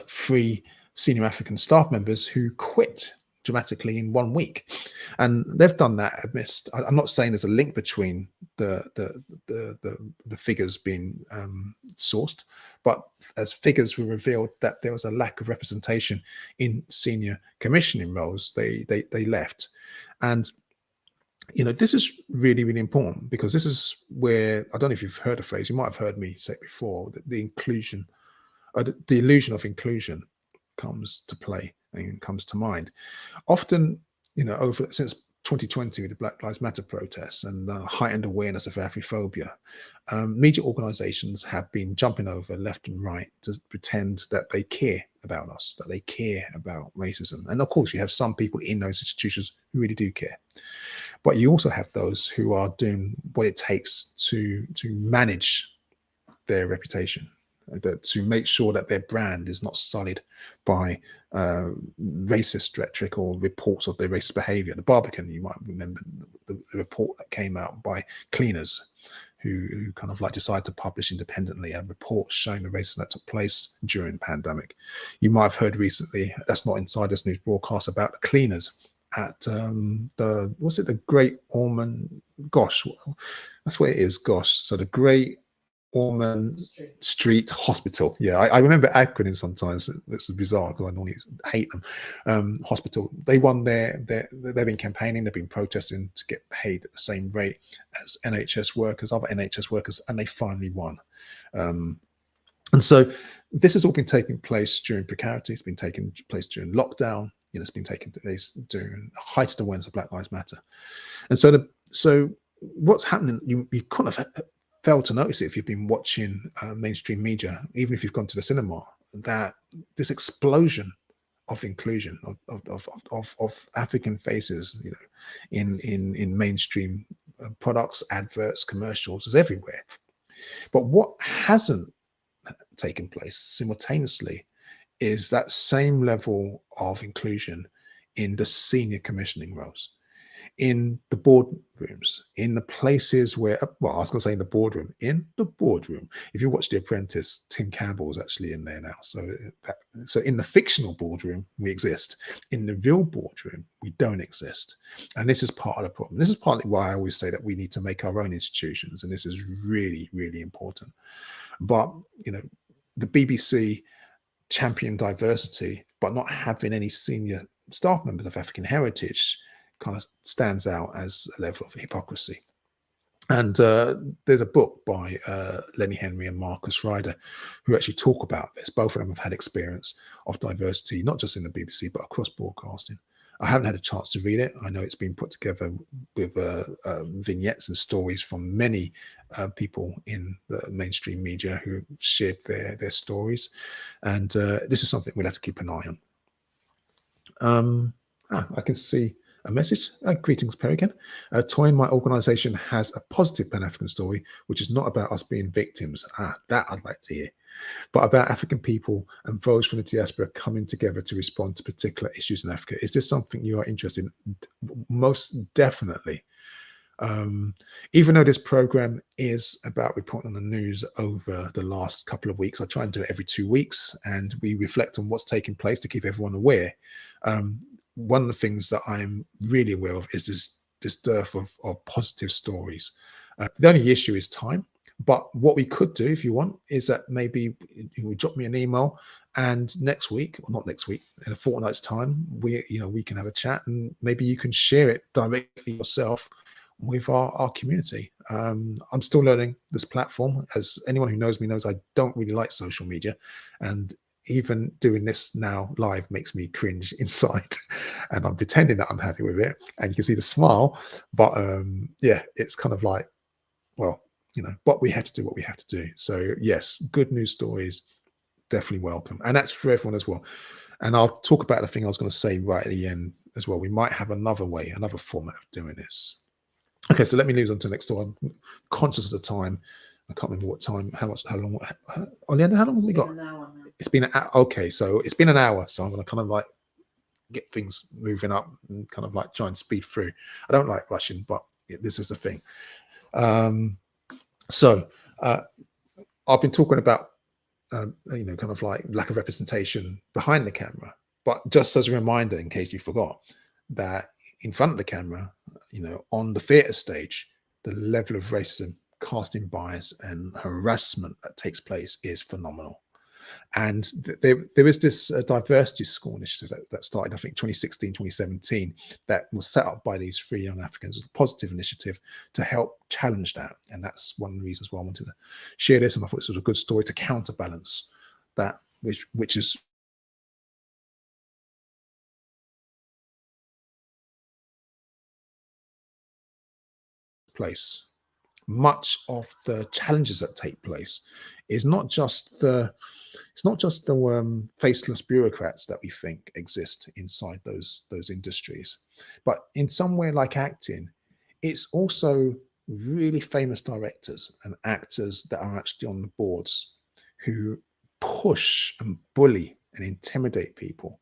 A: 3 senior African staff members who quit dramatically in 1 week, and they've done that amidst. I'm not saying there's a link between the figures being sourced, but as figures were revealed that there was a lack of representation in senior commissioning roles, they left. And this is really, really important, because this is where, I don't know if you've heard the phrase, you might have heard me say it before, that the inclusion, the illusion of inclusion comes to play and comes to mind. Often, since 2020 with the Black Lives Matter protests and the heightened awareness of Afrophobia, media organizations have been jumping over left and right to pretend that they care about us, that they care about racism. And of course, you have some people in those institutions who really do care. But you also have those who are doing what it takes to manage their reputation, to make sure that their brand is not sullied by racist rhetoric or reports of their racist behavior. The Barbican, you might remember the report that came out by cleaners who kind of like decided to publish independently a report showing the racism that took place during the pandemic. You might have heard recently, that's not inside this news broadcast, about the cleaners at the Great Ormond, gosh, that's where it is, gosh. So the Great Ormond Street Hospital. Yeah, I remember acronyms sometimes. This is bizarre because I normally hate them. Hospital. They won they've been campaigning, they've been protesting to get paid at the same rate as NHS workers, other NHS workers, and they finally won. And so this has all been taking place during precarity. It's been taking place during lockdown. It's been taking place during heightened awareness of Black Lives Matter. And so what's happening? You kind of fail to notice it if you've been watching mainstream media, even if you've gone to the cinema, that this explosion of inclusion of African faces, in mainstream products, adverts, commercials, is everywhere. But what hasn't taken place simultaneously is that same level of inclusion in the senior commissioning roles. in the boardrooms, in the places where, well, I was going to say in the boardroom, in the boardroom. If you watch The Apprentice, Tim Campbell's actually in there now. So in the fictional boardroom, we exist. In the real boardroom, we don't exist. And this is part of the problem. This is partly why I always say that we need to make our own institutions. And this is really, really important. But, you know, the BBC champion diversity, but not having any senior staff members of African heritage kind of stands out as a level of hypocrisy. And there's a book by Lenny Henry and Marcus Ryder who actually talk about this. Both of them have had experience of diversity, not just in the BBC, but across broadcasting. I haven't had a chance to read it. I know it's been put together with vignettes and stories from many people in the mainstream media who shared their stories. And this is something we'll have to keep an eye on. I can see a message. Greetings, Perigan. Toyin, my organization has a positive Pan-African story, which is not about us being victims. That I'd like to hear. But about African people and those from the diaspora coming together to respond to particular issues in Africa. Is this something you are interested in? Most definitely. Even though this program is about reporting on the news over the last couple of weeks, I try and do it every 2 weeks, and we reflect on what's taking place to keep everyone aware. One of the things that I'm really aware of is this dearth of positive stories. The only issue is time. But what we could do, if you want, is that maybe you drop me an email, and next week, or not next week, in a fortnight's time, we can have a chat, and maybe you can share it directly yourself with our community. I'm still learning this platform. As anyone who knows me knows, I don't really like social media, and even doing this now live makes me cringe inside. And I'm pretending that I'm happy with it, and you can see the smile. But yeah, it's kind of like, well, but we have to do what we have to do. So yes, good news stories, definitely welcome. And that's for everyone as well. And I'll talk about the thing I was going to say right at the end as well. We might have another format of doing this. Okay, so let me move on to the next door. I'm conscious of the time. I can't remember what time, how long, Oleander, how long have we got? It's been an hour. Okay, so it's been an hour. So I'm going to kind of like get things moving up and kind of like try and speed through. I don't like rushing, but this is the thing. So I've been talking about, kind of like lack of representation behind the camera. But just as a reminder, in case you forgot, that in front of the camera, on the theatre stage, the level of racism, casting bias, and harassment that takes place is phenomenal. And there is this diversity school initiative that started, I think, 2016, 2017, that was set up by these 3 young Africans as a positive initiative to help challenge that. And that's one of the reasons why I wanted to share this. And I thought this was a good story to counterbalance that, which is place. Much of the challenges that take place is not just the faceless bureaucrats that we think exist inside those industries, but in somewhere like acting, it's also really famous directors and actors that are actually on the boards who push and bully and intimidate people.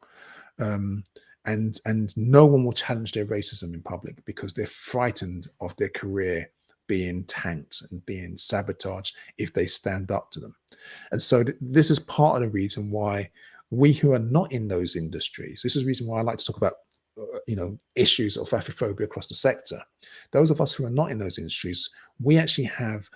A: And no one will challenge their racism in public because they're frightened of their career being tanked and being sabotaged if they stand up to them. And so this is part of the reason why we who are not in those industries, this is the reason why I like to talk about issues of Afrophobia across the sector. Those of us who are not in those industries, we actually have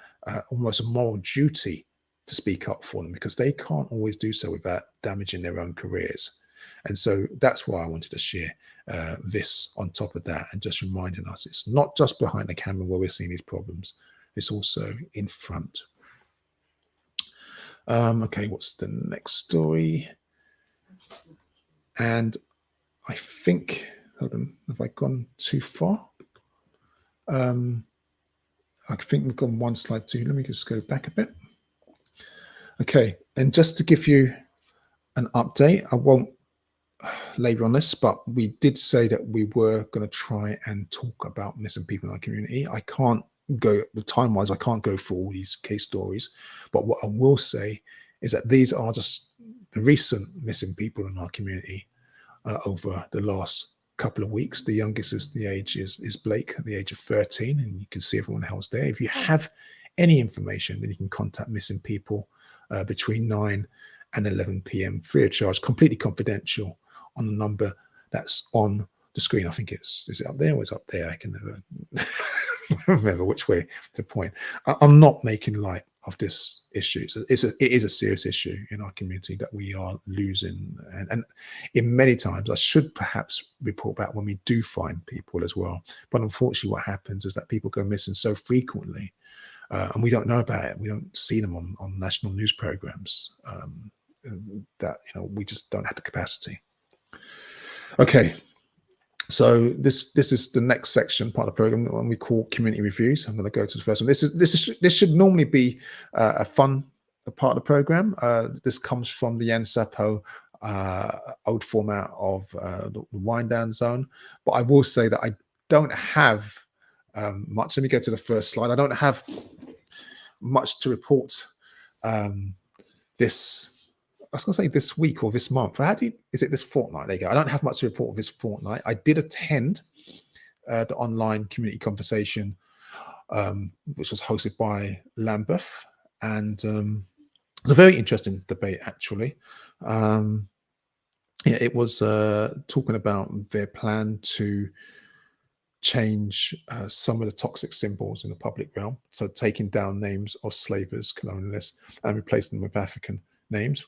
A: almost a moral duty to speak up for them, because they can't always do so without damaging their own careers. And so that's why I wanted to share this on top of that, and just reminding us it's not just behind the camera where we're seeing these problems, it's also in front. Okay, what's the next story? And I think, hold on, have I gone too far? I think we've gone one slide too. Let me just go back a bit. Okay, and just to give you an update, I won't labor on this, but we did say that we were going to try and talk about missing people in our community. I can't go, time-wise, I can't go through all these case stories, but what I will say is that these are just the recent missing people in our community over the last couple of weeks. The youngest is Blake at the age of 13, and you can see everyone else there. If you have any information, then you can contact missing people between 9 and 11 p.m. free of charge, completely confidential, on the number that's on the screen. I think is it up there or is it up there? I can never remember which way to point. I'm not making light of this issue. So it is a serious issue in our community that we are losing, and in many times I should perhaps report back when we do find people as well. But unfortunately, what happens is that people go missing so frequently, and we don't know about it. We don't see them on national news programs. That we just don't have the capacity. Okay. So this is the next section, part of the program, that we call community reviews. I'm going to go to the first one. This should normally be a fun part of the program. This comes from the Yansapo old format of the wind down zone, but I will say that I don't have much. Let me go to the first slide. I don't have much to report I was going to say this week or this month. Is it this fortnight? There you go. I don't have much to report this fortnight. I did attend the online community conversation, which was hosted by Lambeth, and it was a very interesting debate, actually. It was talking about their plan to change some of the toxic symbols in the public realm, so taking down names of slavers, colonialists, and replacing them with African names.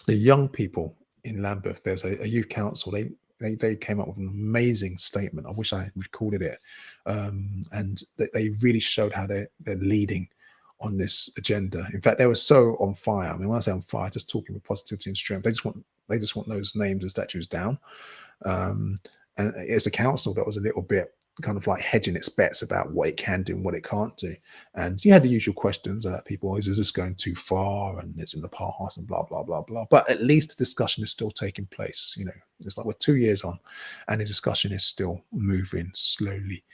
A: The young people in Lambeth, there's a youth council. They came up with an amazing statement. I wish I recorded it, and they really showed how they're leading on this agenda. In fact, they were so on fire. I mean, when I say on fire, just talking with positivity and strength. They just want those names and statues down. And it's a council that was a little bit kind of like hedging its bets about what it can do and what it can't do. And you had the usual questions about people, is this going too far, and it's in the past, and blah blah blah blah. But at least the discussion is still taking place. It's like we're 2 years on and the discussion is still moving slowly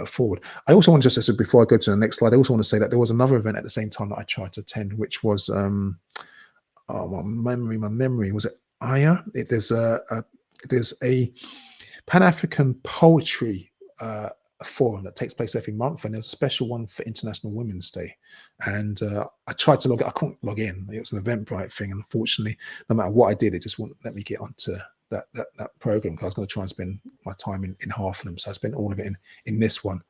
A: forward. I also want to just say, before I go to the next slide, I also want to say that there was another event at the same time that I tried to attend, which was my memory was it Aya? There's a Pan-African poetry forum that takes place every month, and there's a special one for International Women's Day. And I tried to log in. I couldn't log in. It was an Eventbrite thing, and unfortunately, no matter what I did, it just wouldn't let me get onto that program, because I was going to try and spend my time in half of them. So I spent all of it in this one.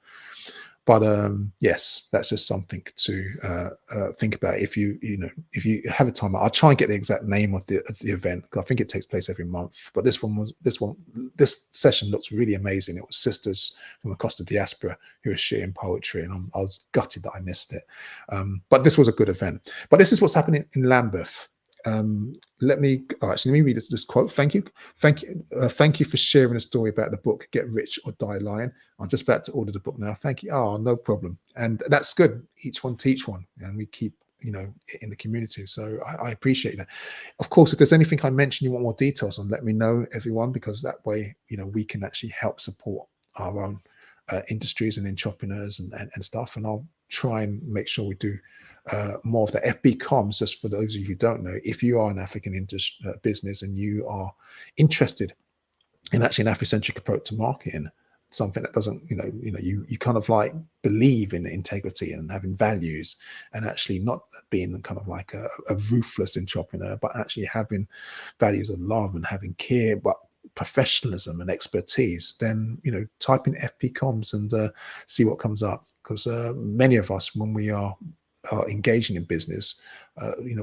A: But yes, that's just something to think about. If you have a time, I'll try and get the exact name of the event, because I think it takes place every month. But this session looks really amazing. It was sisters from across the diaspora who were sharing poetry, and I was gutted that I missed it. But this was a good event. But this is what's happening in Lambeth. Let me read this quote. Thank you for sharing a story about the book Get Rich or Die Lying. I'm just about to order the book now. Thank you. Oh, no problem. And that's good. Each one teach one, and we keep in the community. So I appreciate that. Of course, if there's anything I mentioned you want more details on, let me know, everyone, because that way we can actually help support our own industries and entrepreneurs and stuff. And I'll try and make sure we do more of the FB comms. Just for those of you who don't know, if you are an African industry business and you are interested in actually an Afrocentric approach to marketing, something that doesn't, you kind of like believe in integrity and having values, and actually not being kind of like a ruthless entrepreneur, but actually having values of love and having care, but professionalism and expertise, then type in FP comms and see what comes up. Because many of us, when we are engaging in business,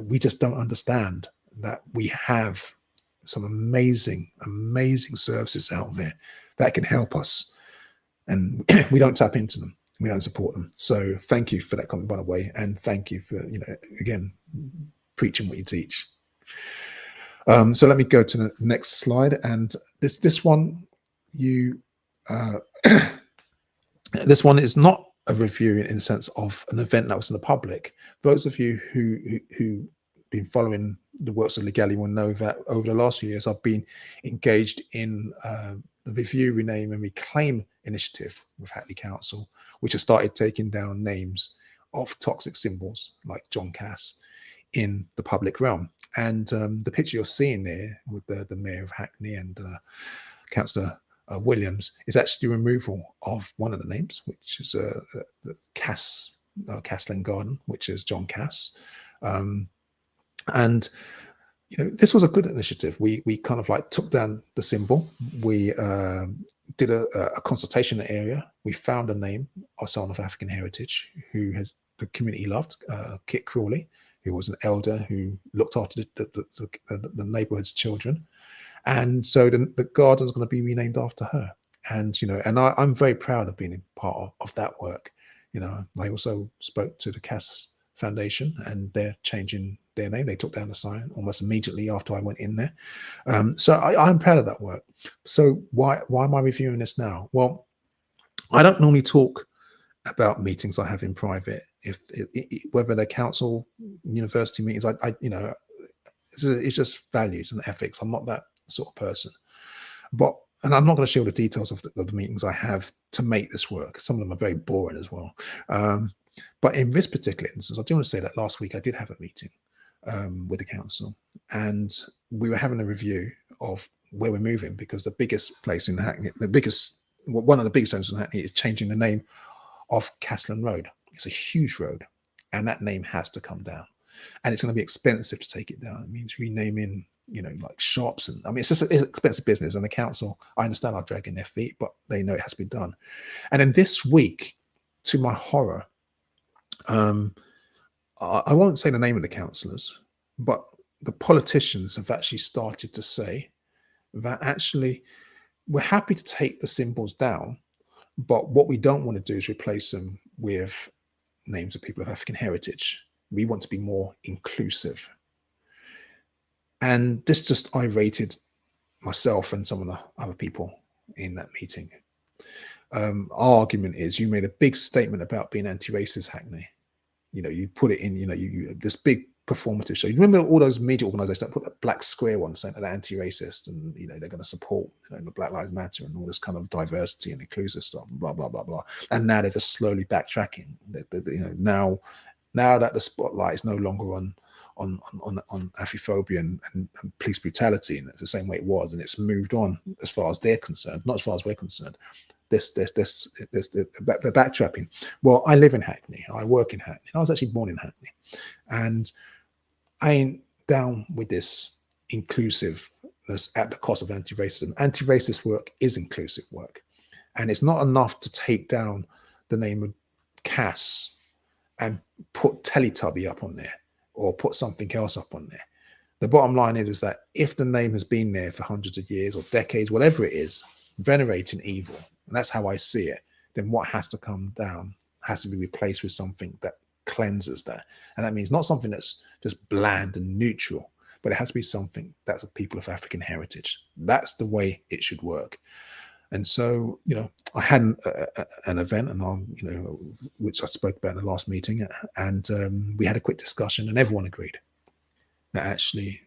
A: we just don't understand that we have some amazing services out there that can help us, and we don't tap into them, we don't support them. So thank you for that comment, by the way, and thank you for again preaching what you teach. So let me go to the next slide, and this one this one is not a review in the sense of an event that was in the public. Those of you who been following the works of Legali will know that over the last few years I've been engaged in the Review, Rename and Reclaim initiative with Hackney Council, which has started taking down names of toxic symbols like John Cass in the public realm. And the picture you're seeing there with the Mayor of Hackney and Councillor Williams, is actually removal of one of the names, which is the Cassland Garden, which is John Cass. And this was a good initiative. We kind of like took down the symbol. We did a consultation in the area. We found a name of someone of African heritage who the community loved, Kit Crawley, who was an elder who looked after the neighborhood's children. And so the garden's going to be renamed after her. And I'm very proud of being a part of that work. I also spoke to the Cass Foundation, and they're changing their name. They took down the sign almost immediately after I went in there. So I'm proud of that work. So why am I reviewing this now? Well, I don't normally talk about meetings I have in private, whether they're council, university meetings. It's just values and ethics. I'm not that sort of person. And I'm not going to share the details of the meetings I have to make this work. Some of them are very boring as well. But in this particular instance, I do want to say that last week I did have a meeting with the council, and we were having a review of where we're moving, because the biggest place in Hackney, one of the biggest centres in Hackney, is changing the name of Cassland Road. It's a huge road, and that name has to come down. And it's going to be expensive to take it down. It means renaming, like shops. And I mean, it's just an expensive business. And the council, I understand, are dragging their feet, but they know it has to be done. And then this week, to my horror, I won't say the name of the councillors, but the politicians have actually started to say that actually we're happy to take the symbols down, but what we don't want to do is replace them with names of people of African heritage. We want to be more inclusive. And this just irated myself and some of the other people in that meeting. Our argument is, you made a big statement about being anti-racist, Hackney. You put it in, you this big performative show. You remember all those media organizations that put that black square on saying that they're anti-racist, and they're going to support the Black Lives Matter and all this kind of diversity and inclusive stuff, blah blah blah blah. And now they're just slowly backtracking. Now that the spotlight is no longer on Afrophobia and police brutality, and it's the same way it was, and it's moved on as far as they're concerned, not as far as we're concerned. The backtrapping. Well, I live in Hackney. I work in Hackney. I was actually born in Hackney, and I ain't down with this inclusiveness at the cost of anti-racism. Anti-racist work is inclusive work, and it's not enough to take down the name of Cass and put Teletubby up on there or put something else up on there. The bottom line is that if the name has been there for hundreds of years or decades, whatever it is, venerating evil, and that's how I see it, then what has to come down has to be replaced with something that cleanses that. And that means not something that's just bland and neutral, but it has to be something that's a people of African heritage. That's the way it should work. And so, I had an event, and which I spoke about in the last meeting, and we had a quick discussion, and everyone agreed that actually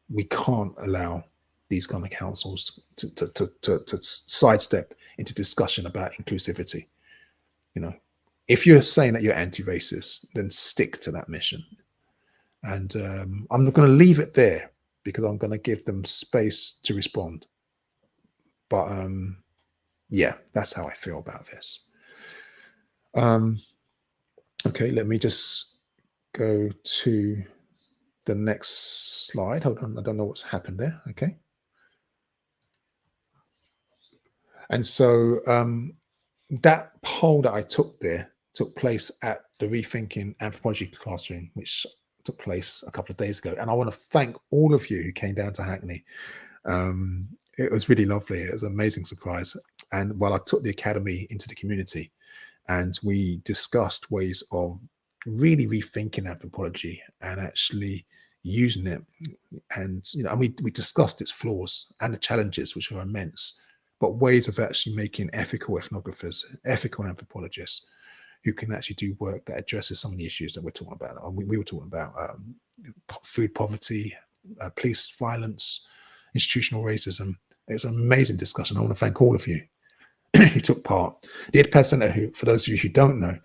A: we can't allow these kind of councils to sidestep into discussion about inclusivity. If you're saying that you're anti-racist, then stick to that mission. And I'm not going to leave it there, because I'm going to give them space to respond. But yeah, that's how I feel about this. Okay, let me just go to the next slide. Hold on, I don't know what's happened there. Okay. And so that poll that I took there took place at the Rethinking Anthropology classroom, which took place a couple of days ago. And I want to thank all of you who came down to Hackney. It was really lovely. It was an amazing surprise. And I took the academy into the community, and we discussed ways of really rethinking anthropology and actually using it. And we discussed its flaws and the challenges, which are immense, but ways of actually making ethical ethnographers, ethical anthropologists, who can actually do work that addresses some of the issues that we're talking about. We were talking about food poverty, police violence, institutional racism. It's an amazing discussion. I want to thank all of you who took part. The IDPAD Centre, who, for those of you who don't know,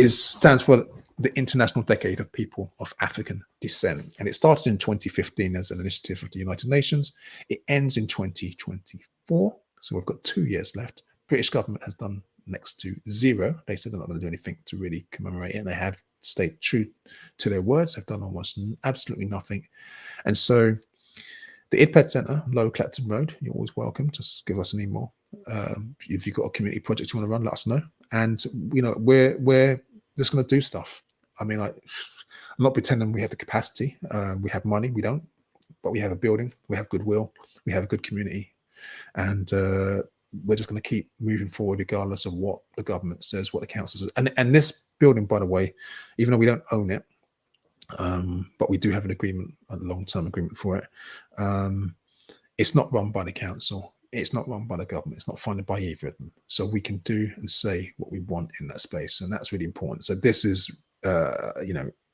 A: stands for the International Decade of People of African Descent. And it started in 2015 as an initiative of the United Nations. It ends in 2024. So we've got 2 years left. British government has done next to zero. They said they're not going to do anything to really commemorate it, and they have stayed true to their words. They've done almost absolutely nothing. And so the IDPED Centre, Low Clapton Road, you're always welcome. Just give us an email. If you've got a community project you want to run, let us know. And we're just going to do stuff. I mean, I'm not pretending we have the capacity. We have money, we don't, but we have a building, we have goodwill, we have a good community, and we're just going to keep moving forward regardless of what the government says, what the council says. And this building, by the way, even though we don't own it, but we do have an agreement, a long-term agreement for it. It's not run by the council. It's not run by the government. It's not funded by either of them. So we can do and say what we want in that space, and that's really important. So this is,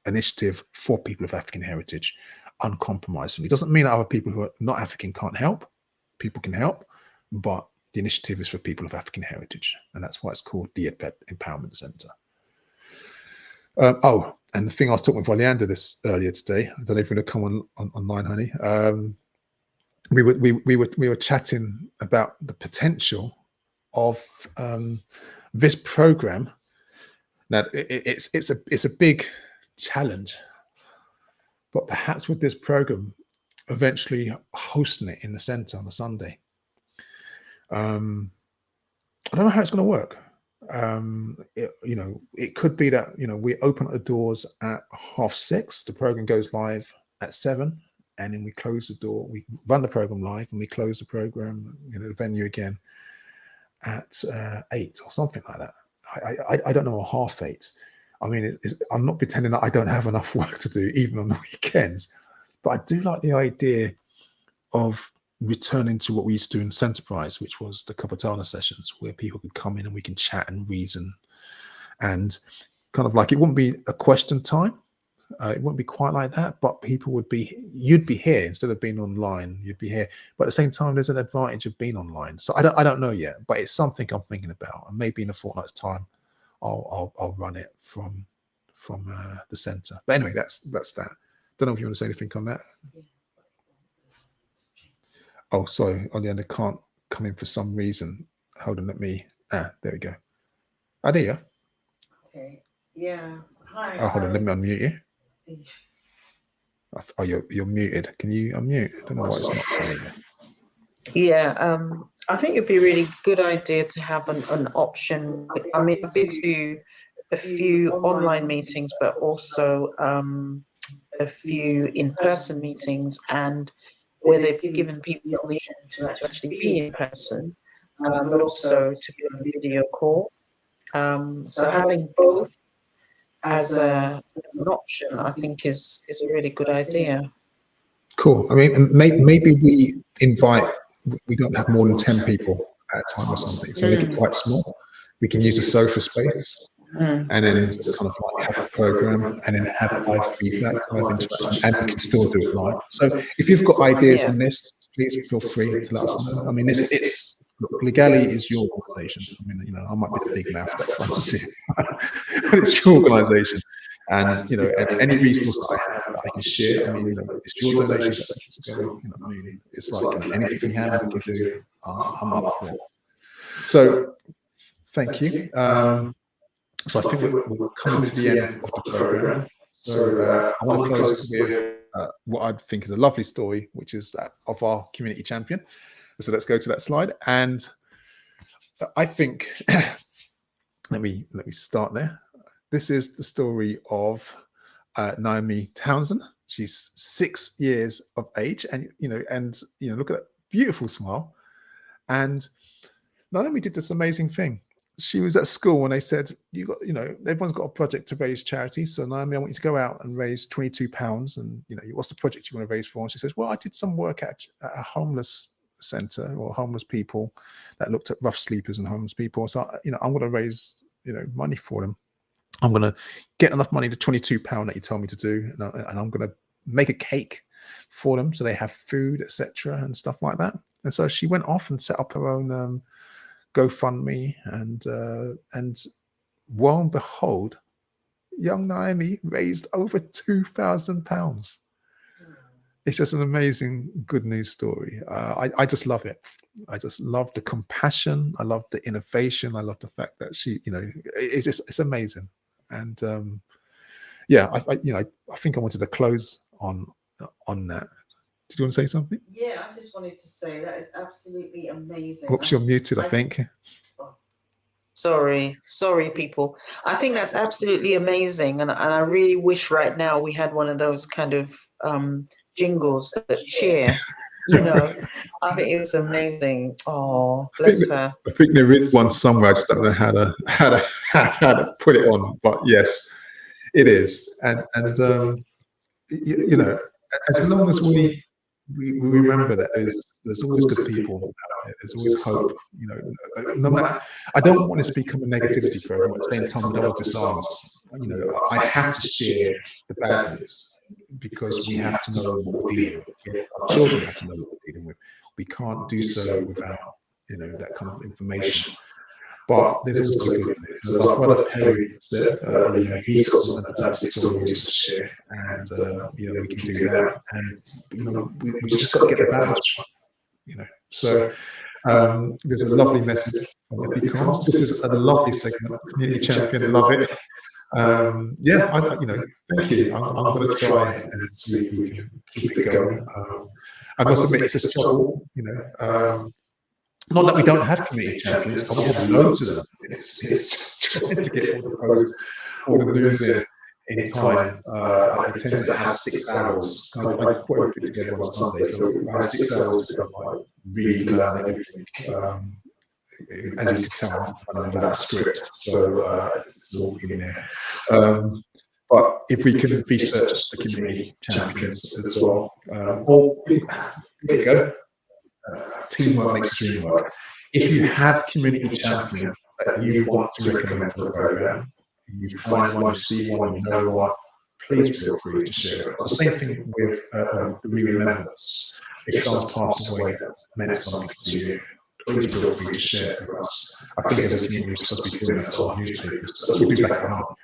A: initiative for people of African heritage, uncompromisingly. It doesn't mean that other people who are not African can't help. People can help, but the initiative is for people of African heritage, and that's why it's called the IDPED Empowerment Centre. And the thing I was talking with Oleander this earlier today, I don't know if you're going to come online, honey. We were chatting about the potential of this program. Now it's a big challenge, but perhaps with this program, eventually hosting it in the centre on a Sunday. I don't know how it's going to work. It could be that we open up the doors at 6:30. The program goes live at 7, and then we close the door. We run the program live, and we close the program, the venue again at 8 or something like that. I don't know, or 8:30. I mean, I'm not pretending that I don't have enough work to do even on the weekends, but I do like the idea of returning to what we used to do in Centerprise, which was the Kapatana sessions, where people could come in and we can chat and reason, and kind of like, it wouldn't be a question time. It wouldn't be quite like that, but you'd be here instead of being online. You'd be here, but at the same time, there's an advantage of being online. So I don't know yet, but it's something I'm thinking about, and maybe in a fortnight's time, I'll run it from the centre. But anyway, that's that. Don't know if you want to say anything on that. Oh, sorry, Oleander can't come in for some reason. Hold on, there we go. There you are.
B: Okay. Yeah. Hi.
A: Oh, hold on, let me unmute you. Oh, you're muted. Can you unmute? I don't know why it's not. There you go.
B: Yeah, I think it'd be a really good idea to have an option. I mean, I've been to a few online meetings, but also a few in-person meetings, and where they've given people the option to actually be in person, but also to be on a video call. So having both as an option, I think is a really good idea.
A: Cool. I mean, maybe we don't have more than 10 people at a time or something, so make it quite small. We can use the sofa space, and then just kind of like have a program, and then have live feedback, live interaction, and we can still do it live. So if you've got ideas on this, please feel free to let us know. I mean, Legali is your organisation. I mean, I might be the big mouth that fronts it, but it's your organisation. And any resource that I have that I can share, I mean, it's your donations that makes us go. I mean, it's like anything we have, we can do. I'm up for. So, thank you. So I think we're coming to the end of the program. So I want to close with what I think is a lovely story, which is that of our community champion. So let's go to that slide. And I think let me start there. This is the story of Naomi Townsend. She's 6 years of age, and look at that beautiful smile. And Naomi did this amazing thing. She was at school and they said, everyone's got a project to raise charity. So Naomi, I want you to go out and raise £22. And what's the project you want to raise for? And she says, well, I did some work at a homeless centre, or homeless people that looked at rough sleepers and homeless people. So I'm going to raise money for them. I'm going to get enough money, the £22 that you told me to do, and I'm going to make a cake for them so they have food, etc., and stuff like that. And so she went off and set up her own GoFundMe, and lo and behold, young Naomi raised over £2,000. It's just an amazing good news story. I just love it. I just love the compassion. I love the innovation. I love the fact that she, it's just, it's amazing. And yeah, I think I wanted to close on that. Did you want to say something?
B: Yeah, I just wanted to say that is absolutely amazing.
A: Oops, you're muted, I think.
B: Sorry, people. I think that's absolutely amazing, and I really wish right now we had one of those kind of jingles that cheer. I think it's amazing. Oh, bless her.
A: I think there is one somewhere. I just don't know how to put it on. But yes, it is. And as long as we remember that there's always good people out there. There's always hope. No matter. I don't want this to become a negativity for everyone. At the same time, I don't want to disarm us. I have to share the bad news because we have to know what we're dealing with. Our children have to know what we're dealing with. We can't do so without that kind of information. But there's also good news. As our brother Perry said, he's got some fantastic stories to share, and we can do that. And we just got to get the balance right. So there's a lovely message from Epi Comms. This is a lovely segment. Community champion, love it. Thank you. I'm going to try and see if we can keep it going. I must admit, it's a struggle. Not that we don't have community champions, we have loads of them. It's just trying to get all the news in time. I tend to have 6 hours. I put everything together on Sunday, so I have 6 hours to really learn everything. As you can tell, I'm running without a script, so it's all in there. But if we can research the community champions as well, or there you go. Teamwork makes the dream work. If you have community champion that you want to recommend for the program, you find one, you see one, you know one, please feel free to share it. The same thing with remembrance. If someone's passed away that meant something to you, please feel free to share it with us. I think as a community we're supposed to be doing that to our newspapers. That's what we do back at home.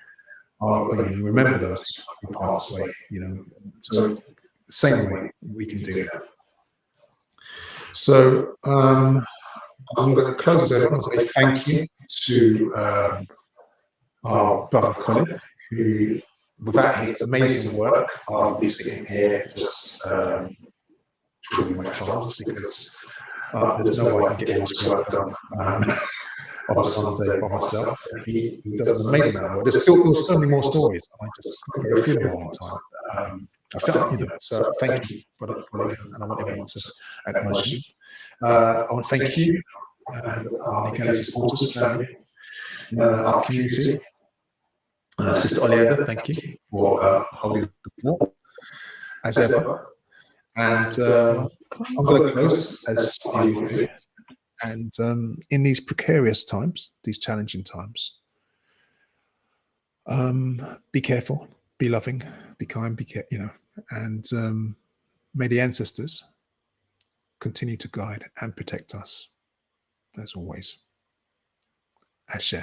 A: We remember those who passed away. So same way we can do that. So I'm going to close this out and say thank you to our brother Colin, who, without his amazing work, I'll be sitting here just twiddling my thumbs because there's no way I can get all this work done on a Sunday by myself. He does an amazing amount of work. There's so many more stories. I just couldn't go through them all in time. I felt, so thank you, brother Colin, and I want everyone to acknowledge him. I want to thank you, our Nigeli supporters, family, our community. Sister Oleander, thank you for holding the fort, as ever. And I'm going to close as I always do. And in these precarious times, these challenging times, be careful, be loving, be kind, and may the ancestors continue to guide and protect us, as always. Ashe.